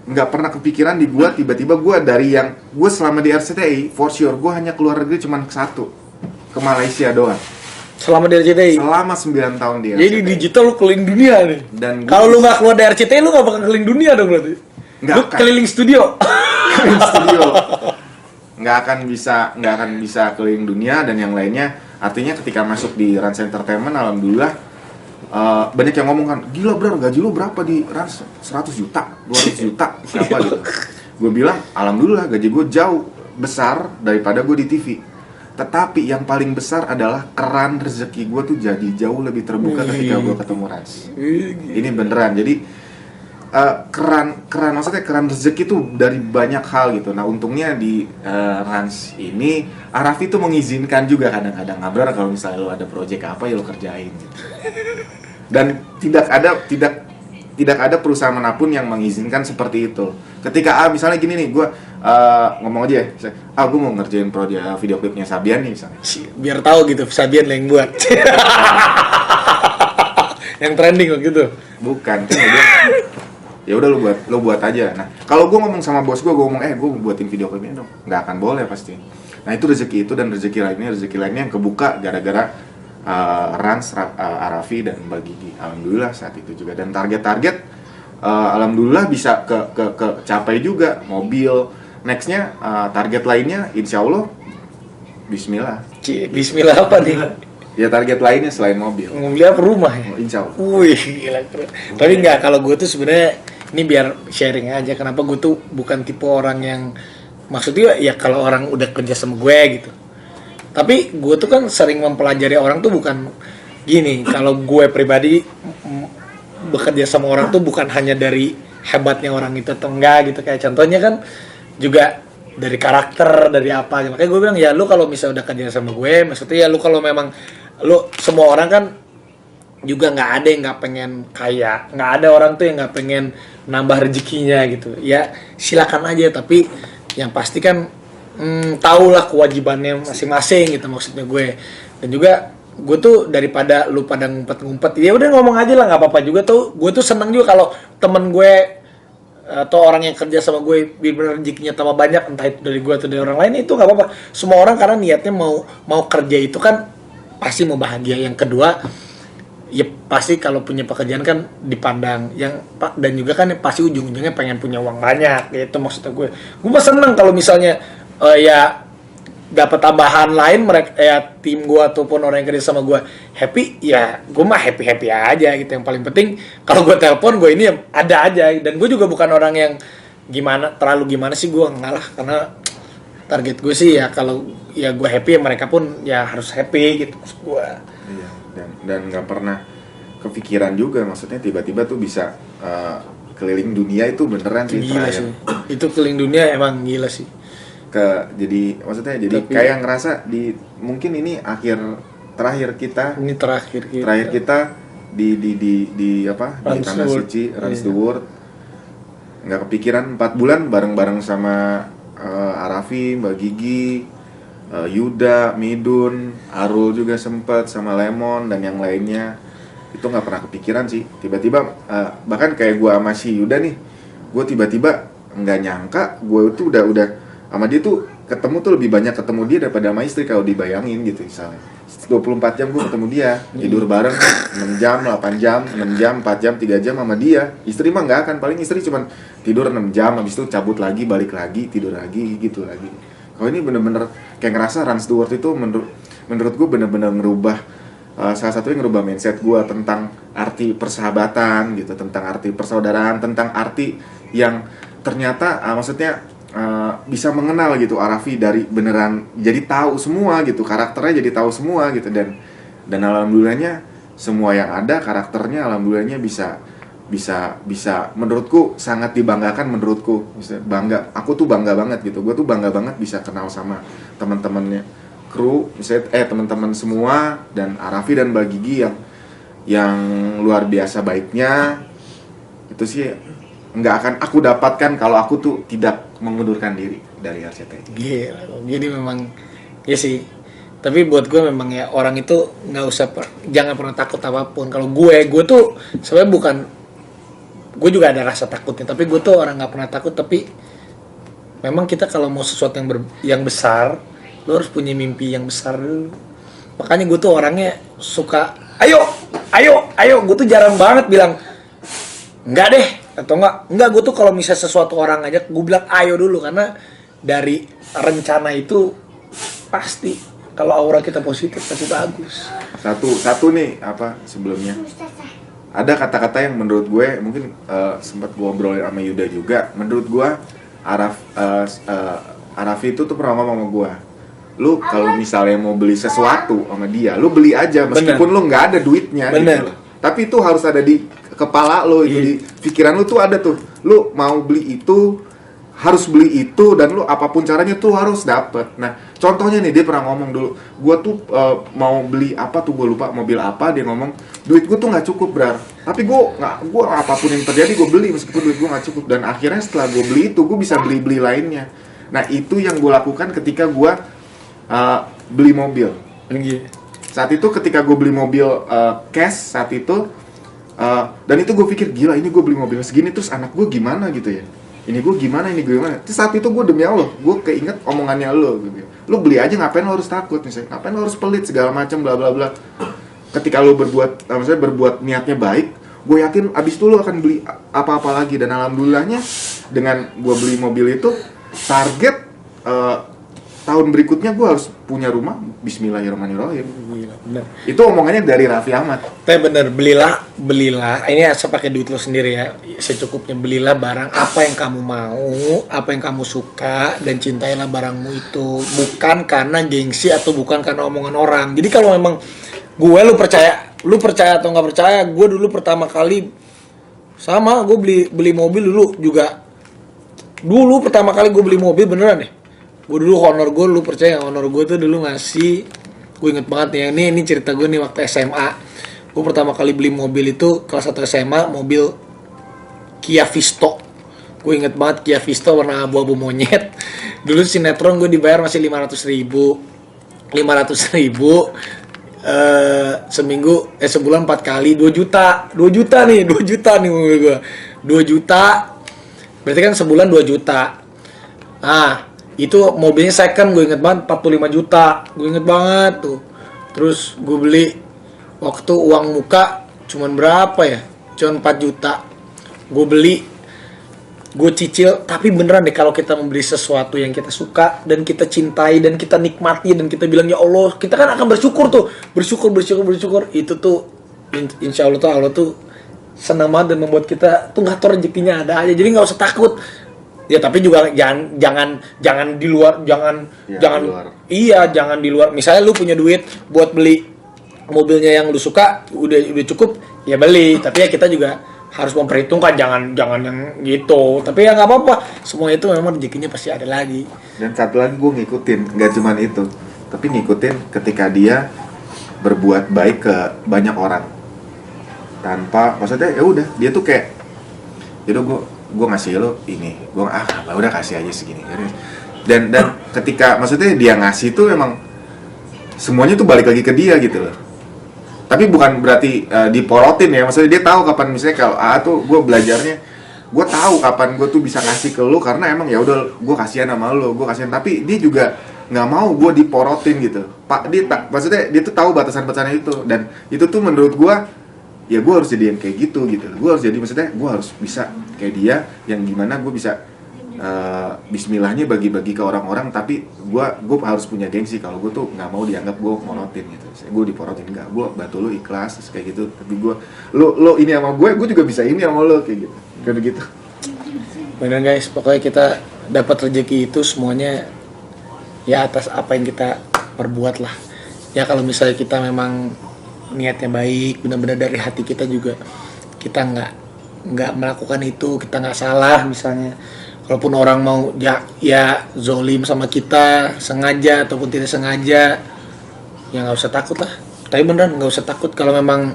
nggak pernah kepikiran di gue, tiba-tiba gue dari yang gue selama di RCTI, for sure gue hanya keluar negeri cuma satu, ke Malaysia doang. Selama di RCTI? Selama 9 tahun di RCTI. Jadi digital lu keliling dunia nih. Dan kalau lu nggak keluar dari RCTI, lu nggak bakal keliling dunia dong berarti. Lu keliling studio. nggak akan bisa keliling dunia dan yang lainnya. Artinya ketika masuk di Rans Entertainment, alhamdulillah banyak yang ngomong kan, gila bro, gaji lu berapa di Rans? 100 juta, 200 juta, siapa gitu. Gue bilang, alhamdulillah gaji gue jauh besar daripada gue di TV. Tetapi yang paling besar adalah keran rezeki gue tuh jadi jauh lebih terbuka ketika gue ketemu Rans. Ini beneran, jadi keran maksudnya keran rezeki tuh dari banyak hal gitu. Nah untungnya di Rans ini Arafi tuh mengizinkan juga kadang-kadang, Abrar kalau misalnya lo ada project apa ya lo kerjain gitu. Dan tidak ada perusahaan manapun yang mengizinkan seperti itu. Ketika misalnya gini nih, gue ngomong aja ya, gue mau ngerjain project video klipnya Sabian nih misalnya. Biar tahu gitu Sabian yang buat. Yang trending gitu. Bukan, kan ya udah lo buat aja. Nah kalau gue ngomong sama bos gue ngomong gue buatin video klipnya dong, nggak akan boleh pasti. Nah itu rezeki itu dan rezeki lainnya yang kebuka gara-gara Rans, Arafi dan Mbak Gigi. Alhamdulillah saat itu juga, dan target-target alhamdulillah bisa ke capai juga. Mobil, nextnya target lainnya insya Allah Bismillah. Bismillah apa nih? Ya target lainnya selain mobil. Mobil apa, rumah ya? Insya Allah. Wih, gila keren. Tapi enggak, kalau gue tuh sebenarnya ini biar sharing aja kenapa gue tuh bukan tipe orang yang, maksudnya ya kalau orang udah kerja sama gue gitu. Tapi gue tuh kan sering mempelajari orang tuh bukan gini, kalau gue pribadi bekerja sama orang tuh bukan hanya dari hebatnya orang itu atau enggak gitu, kayak contohnya kan juga dari karakter, dari apa. Makanya gue bilang ya lu kalau misalnya udah kerja sama gue, maksudnya ya lu kalau memang lu, semua orang kan juga nggak ada yang nggak pengen kaya, nggak ada orang tuh yang nggak pengen nambah rezekinya gitu ya, silakan aja. Tapi yang pasti kan tahulah kewajibannya masing-masing gitu maksudnya gue. Dan juga gue tuh daripada lu pada ngumpet-ngumpet, ya udah ngomong aja lah, nggak apa-apa juga tuh. Gue tuh seneng juga kalau temen gue atau orang yang kerja sama gue bener-bener rezekinya tambah banyak, entah itu dari gue atau dari orang lain, itu nggak apa-apa. Semua orang karena niatnya mau kerja itu kan pasti mau bahagia. Yang kedua ya pasti kalau punya pekerjaan kan dipandang yang dan juga kan pasti ujung-ujungnya pengen punya uang banyak, itu maksudnya gue mah seneng kalau misalnya ya dapat tambahan lain, mereka ya tim gue ataupun orang yang kerja sama gue happy, ya gue mah happy aja gitu. Yang paling penting kalau gue telepon gue ini ada aja. Dan gue juga bukan orang yang terlalu gimana sih, gue enggak lah, karena target gue sih ya kalau ya gue happy ya mereka pun ya harus happy gitu maksud gue. Iya, dan nggak pernah kepikiran juga, maksudnya tiba-tiba tuh bisa keliling dunia, itu beneran sih Gila terakhir. sih. Itu keliling dunia emang gila sih. Jadi Tapi- kayak ngerasa mungkin ini terakhir kita Ini terakhir kita di apa, di Runs tanah the World. suci, Runs Iya. the World. Nggak kepikiran 4 bulan bareng-bareng sama Arafi, Mbak Gigi, Yuda, Midun, Arul juga sempet, sama Lemon dan yang lainnya. Itu nggak pernah kepikiran sih. Tiba-tiba bahkan kayak gue sama si Yuda nih, gue tiba-tiba nggak nyangka gue tuh udah sama dia tuh ketemu tuh lebih banyak ketemu dia daripada sama istri kalau dibayangin gitu. Misalnya 24 jam gue ketemu dia, tidur bareng 6 jam, 8 jam, 6 jam, 4 jam, 3 jam sama dia. Istri mah nggak akan, paling istri cuman tidur 6 jam, habis itu cabut lagi, balik lagi, tidur lagi, gitu lagi. Kalau ini bener-bener kayak ngerasa Runs the World itu menurut gue bener-bener ngerubah, salah satunya ngerubah mindset gue tentang arti persahabatan gitu, tentang arti persaudaraan, tentang arti yang ternyata maksudnya bisa mengenal gitu Arafi dari beneran jadi tahu semua gitu, karakternya jadi tahu semua gitu. Dan alhamdulillahnya semua yang ada karakternya alhamdulillahnya bisa menurutku sangat dibanggakan, menurutku bisa bangga, aku tuh bangga banget gitu. Gue tuh bangga banget bisa kenal sama teman-temannya kru, misalnya teman-teman semua, dan Arafi dan Mbak Gigi yang luar biasa baiknya. Itu sih nggak akan aku dapatkan kalau aku tuh tidak mengundurkan diri dari RCTI. Gila, jadi memang ya sih. Tapi buat gue memang ya orang itu nggak usah jangan pernah takut apapun. Kalau gue tuh sebenarnya bukan, gue juga ada rasa takutnya. Tapi gue tuh orang nggak pernah takut. Tapi memang kita kalau mau sesuatu yang besar, lo harus punya mimpi yang besar dulu. Makanya gue tuh orangnya suka ayo. Gue tuh jarang banget bilang enggak deh atau enggak. Gue tuh kalau misalnya sesuatu orang ngajak, gue bilang ayo dulu, karena dari rencana itu pasti kalau aura kita positif pasti bagus. Satu nih apa sebelumnya ada kata-kata yang menurut gue mungkin sempat gue obrolin sama Yuda juga. Menurut gue Arafi itu tuh pernah ngomong sama gue, lu kalau misalnya mau beli sesuatu sama dia, lu beli aja meskipun lu nggak ada duitnya gitu. Tapi itu harus ada di kepala lo, itu di pikiran lo tuh ada tuh, lo mau beli itu, harus beli itu, dan lo apapun caranya tuh harus dapet. Nah contohnya nih, dia pernah ngomong dulu, gue tuh mau beli apa tuh, gue lupa mobil apa, dia ngomong duit gue tuh nggak cukup Brar, tapi gue apapun yang terjadi gue beli meskipun duit gue nggak cukup. Dan akhirnya setelah gue beli itu, gue bisa beli lainnya. Nah itu yang gue lakukan ketika gue beli mobil. Saat itu ketika gue beli mobil cash saat itu, dan itu gue pikir gila, ini gue beli mobil segini terus anak gue gimana gitu ya, ini gue gimana. Terus saat itu gue demi Allah gue keinget omongannya lo gitu. Lo beli aja, ngapain lo harus takut misalnya, ngapain lo harus pelit segala macam bla bla bla. ketika lo maksudnya berbuat niatnya baik, gue yakin abis itu lo akan beli apa-apa lagi. Dan alhamdulillahnya dengan gue beli mobil itu, target tahun berikutnya gue harus punya rumah. Bismillahirrahmanirrahim. Gila, bener. Itu omongannya dari Raffi Ahmad. Tapi bener, belilah. Ini asal pakai duit lo sendiri ya, secukupnya. Belilah barang apa yang kamu mau, apa yang kamu suka, dan cintailah barangmu itu. Bukan karena gengsi atau bukan karena omongan orang. Jadi kalau memang lu percaya atau nggak percaya, gue dulu pertama kali sama gue beli mobil dulu juga. Dulu pertama kali gue beli mobil beneran deh. Gue dulu honor gue, lu percaya gak? Honor gue tuh dulu ngasih, gue inget banget nih, ini cerita gue nih waktu SMA. Gue pertama kali beli mobil itu kelas 1 SMA, mobil Kia Visto. Gue inget banget Kia Visto warna abu-abu monyet. Dulu sinetron gue dibayar masih 500.000 seminggu, sebulan 4 kali, 2 juta nih mobil gue. 2 juta, berarti kan sebulan 2 juta. Nah, itu mobilnya second, gue inget banget 45 juta, gue inget banget tuh. Terus gue beli waktu uang muka cuman berapa ya, cuman 4 juta. Gue beli, gue cicil. Tapi beneran deh, kalau kita membeli sesuatu yang kita suka dan kita cintai dan kita nikmati dan kita bilang ya Allah, kita kan akan bersyukur tuh, bersyukur. Itu tuh insya Allah tuh senang banget dan membuat kita tuh nggak tahu rezekinya ada aja. Jadi nggak usah takut. Ya tapi juga jangan di luar, jangan di luar. Misalnya lu punya duit buat beli mobilnya yang lu suka, udah cukup ya beli. Tapi ya kita juga harus memperhitungkan, jangan yang gitu. Tapi ya nggak apa-apa, semua itu memang rezekinya pasti ada lagi. Dan satu lagi gue ngikutin, nggak cuman itu, tapi ngikutin ketika dia berbuat baik ke banyak orang tanpa, maksudnya ya udah dia tuh kayak, yaudah gue ngasih lo ini, gue udah kasih aja segini. Dan ketika maksudnya dia ngasih tuh memang semuanya tuh balik lagi ke dia gitu loh. Tapi bukan berarti diporotin ya, maksudnya dia tahu kapan, misalnya kalau tuh gue belajarnya, gue tahu kapan gue tuh bisa ngasih ke lo karena emang ya udah gue kasihan sama lo, gue kasihan. Tapi dia juga nggak mau gue diporotin gitu. Maksudnya dia tuh tahu batasan-batasannya itu, dan itu tuh menurut gue, ya gue harus jadi yang kayak gitu. Gue harus jadi, maksudnya gue harus bisa kayak dia, yang gimana gue bisa bismillahnya bagi-bagi ke orang-orang. Tapi gue harus punya gengsi kalau gue tuh nggak mau dianggap gue morotin gitu. Gue diporotin enggak, gue bantu lo ikhlas kayak gitu. Tapi gue lo ini sama gue juga bisa ini sama lo kayak gitu. Kayak gitu. Bener guys, pokoknya kita dapat rezeki itu semuanya ya atas apa yang kita perbuat lah. Ya kalau misalnya kita memang niatnya baik, benar-benar dari hati kita juga, kita nggak melakukan itu, kita nggak salah misalnya. Kalaupun orang mau ya zolim sama kita, sengaja ataupun tidak sengaja, ya nggak usah takut lah. Tapi beneran nggak usah takut, kalau memang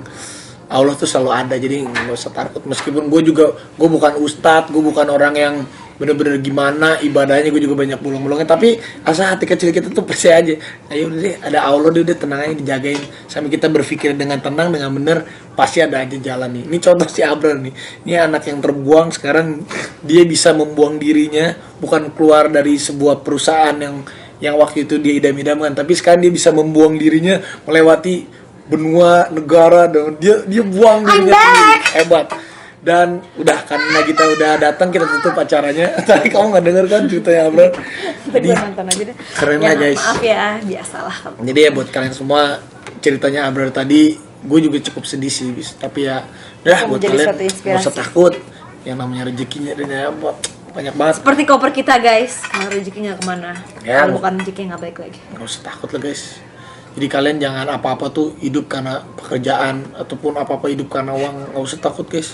Allah tuh selalu ada, jadi nggak usah takut. Meskipun gue bukan ustadz, gue bukan orang yang bener-bener gimana ibadahnya, gue juga banyak bolong-bolongnya. Tapi asal hati kecil kita tuh percaya aja, ayo udah deh, ada Allah udah tenang aja, dijagain. Sampai kita berpikir dengan tenang, dengan bener, pasti ada aja jalan nih. Ini contoh si Abrar nih, ini anak yang terbuang, sekarang dia bisa membuang dirinya, bukan keluar dari sebuah perusahaan yang waktu itu dia idam-idamkan, tapi sekarang dia bisa membuang dirinya melewati benua negara, dan dia buang dirinya sendiri. Hebat. Dan udah, karena kita udah datang, kita tutup acaranya. Tadi kamu nggak denger kan ceritanya Abrar? Jadi nonton aja deh. Keren Ya, lah guys. maaf ya, biasalah. Jadi ya buat kalian semua, ceritanya Abrar tadi, gue juga cukup sedih sih, tapi ya udah buat Menjadi kalian suatu inspirasi. nggak usah takut. Yang namanya rezekinya banyak banget. Seperti koper kita guys, kalau rezekinya kemana? Ya, Kalau bukan rezeki nggak balik lagi. Nggak usah takut lah guys. Jadi kalian jangan apa-apa tuh hidup karena pekerjaan ataupun apa-apa hidup karena uang. Nggak usah takut guys.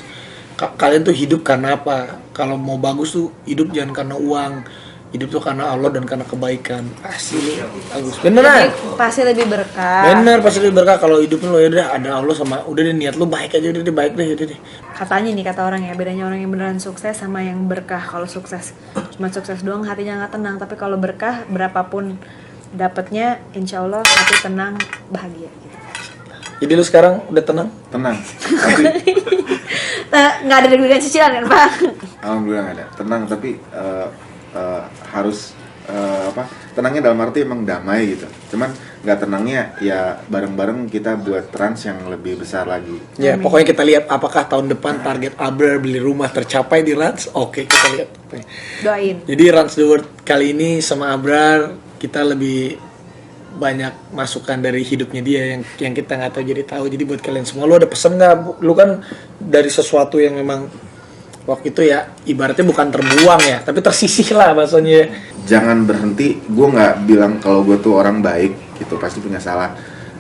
Kalian tuh hidup karena apa? Kalau mau bagus tuh hidup jangan karena uang. Hidup tuh karena Allah dan karena kebaikan. Asli bagus. Beneran. Pasti lebih berkah. Bener, pasti lebih berkah kalau hidup lu ya udah ada Allah sama udah deh, niat lu baik aja, udah deh, baik deh, udah deh. Katanya nih, kata orang ya, bedanya orang yang beneran sukses sama yang berkah. Kalau sukses cuma sukses doang, hatinya nggak tenang. Tapi kalau berkah, berapapun dapatnya, insya Allah hati tenang, bahagia gitu. Jadi lu sekarang udah tenang? Tenang. Tapi Nggak ada deg-degan cicilan kan Pak? alhamdulillah nggak ada. Tenang, tapi harus tenangnya dalam arti emang damai gitu. Cuman nggak tenangnya ya bareng-bareng kita buat Rans yang lebih besar lagi. Ya, pokoknya kita lihat apakah tahun depan target Abrar beli rumah tercapai di Rans. Oke, kita lihat. Doain. Jadi Rans The World kali ini sama Abrar kita lebih banyak masukan dari hidupnya dia yang kita nggak tahu jadi tahu. Jadi buat kalian semua, lu ada pesan nggak? Lu kan dari sesuatu yang memang waktu itu ya ibaratnya bukan terbuang ya, tapi tersisih lah bahasanya. Jangan berhenti. Gue nggak bilang kalau gue tuh orang baik gitu, pasti punya salah.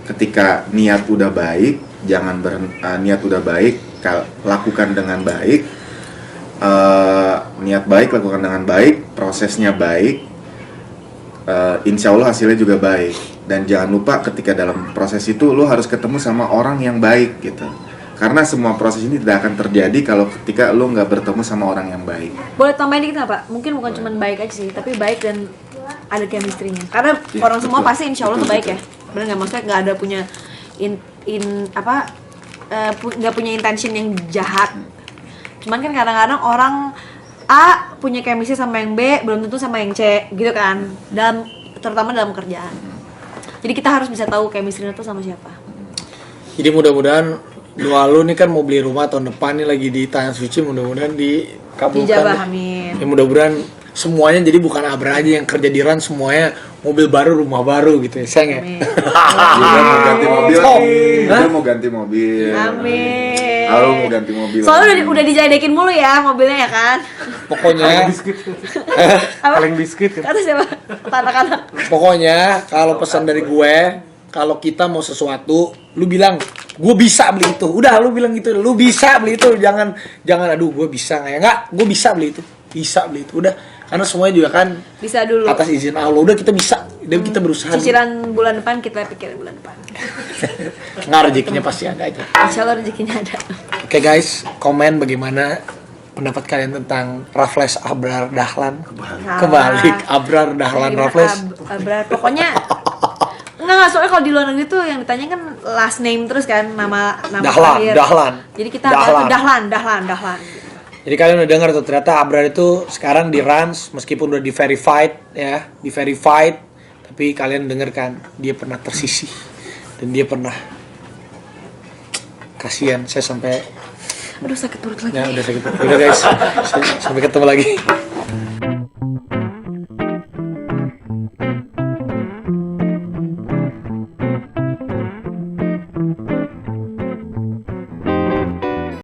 Ketika niat udah baik, jangan berhenti. Niat udah baik, lakukan dengan baik. Niat baik, lakukan dengan baik. Prosesnya baik. Insya Allah hasilnya juga baik. Dan jangan lupa ketika dalam proses itu lo harus ketemu sama orang yang baik gitu. Karena semua proses ini tidak akan terjadi kalau ketika lo nggak bertemu sama orang yang baik. Boleh tambahin dikit nggak Pak? Mungkin bukan cuma baik aja sih, tapi baik dan ada chemistry-nya. Karena Ya, orang semua betul. pasti insya Allah tuh Betul, baik ya. Bener nggak? Maksudnya nggak ada punya nggak punya intention yang jahat. Cuman kan kadang-kadang orang A punya chemistry sama yang B, belum tentu sama yang C, gitu kan? Terutama dalam kerjaan. Jadi kita harus bisa tahu chemistry itu sama siapa. Jadi mudah-mudahan doa lu nih kan mau beli rumah tahun depan nih lagi di tangan suci, mudah-mudahan dikabulkan. Dijabah, amin. Ya mudah-mudahan semuanya jadi bukan Abrar aja yang kerja di Rans, semuanya mobil baru, rumah baru gitu ya, sayang ya. Amin. Dia mau ganti mobil. Oh. Dia mau ganti mobil. Amin. Halo, mau ganti mobil. Soalnya udah dijadekin mulu ya mobilnya ya kan. Pokoknya Kaleng biskuit kan. Kata siapa? Anak-anak. Pokoknya kalau pesan dari gue, kalau kita mau sesuatu, lu bilang gue bisa beli itu. Udah lu bilang gitu, lu bisa beli itu. Jangan aduh gue bisa nggak ya? Nggak, gue bisa beli itu. Bisa beli itu. Udah, karena semuanya juga kan Bisa dulu. atas izin Allah. Udah kita bisa. Udah kita berusaha. Cicilan bulan depan kita pikirin bulan depan. Nggak, rezekinya pasti ada aja. Insya Allah rezekinya ada. Oke guys, komen bagaimana pendapat kalian tentang Raffles Abrar Dahlan. Kebalik, Abrar Dahlan Gimana, Raffles. Abrar. Pokoknya Enggak, soalnya kalau di luar negeri tuh yang ditanya kan last name terus kan, nama Dahlan. Jadi kita tuh Dahlan. Jadi kalian udah dengar tuh, ternyata Abrar itu sekarang di Rans meskipun udah di verified, tapi kalian denger kan dia pernah tersisih dan dia pernah kasihan. Saya sampai Aduh sakit perut lagi. ya udah sakit. Udah guys, sampai ketemu lagi.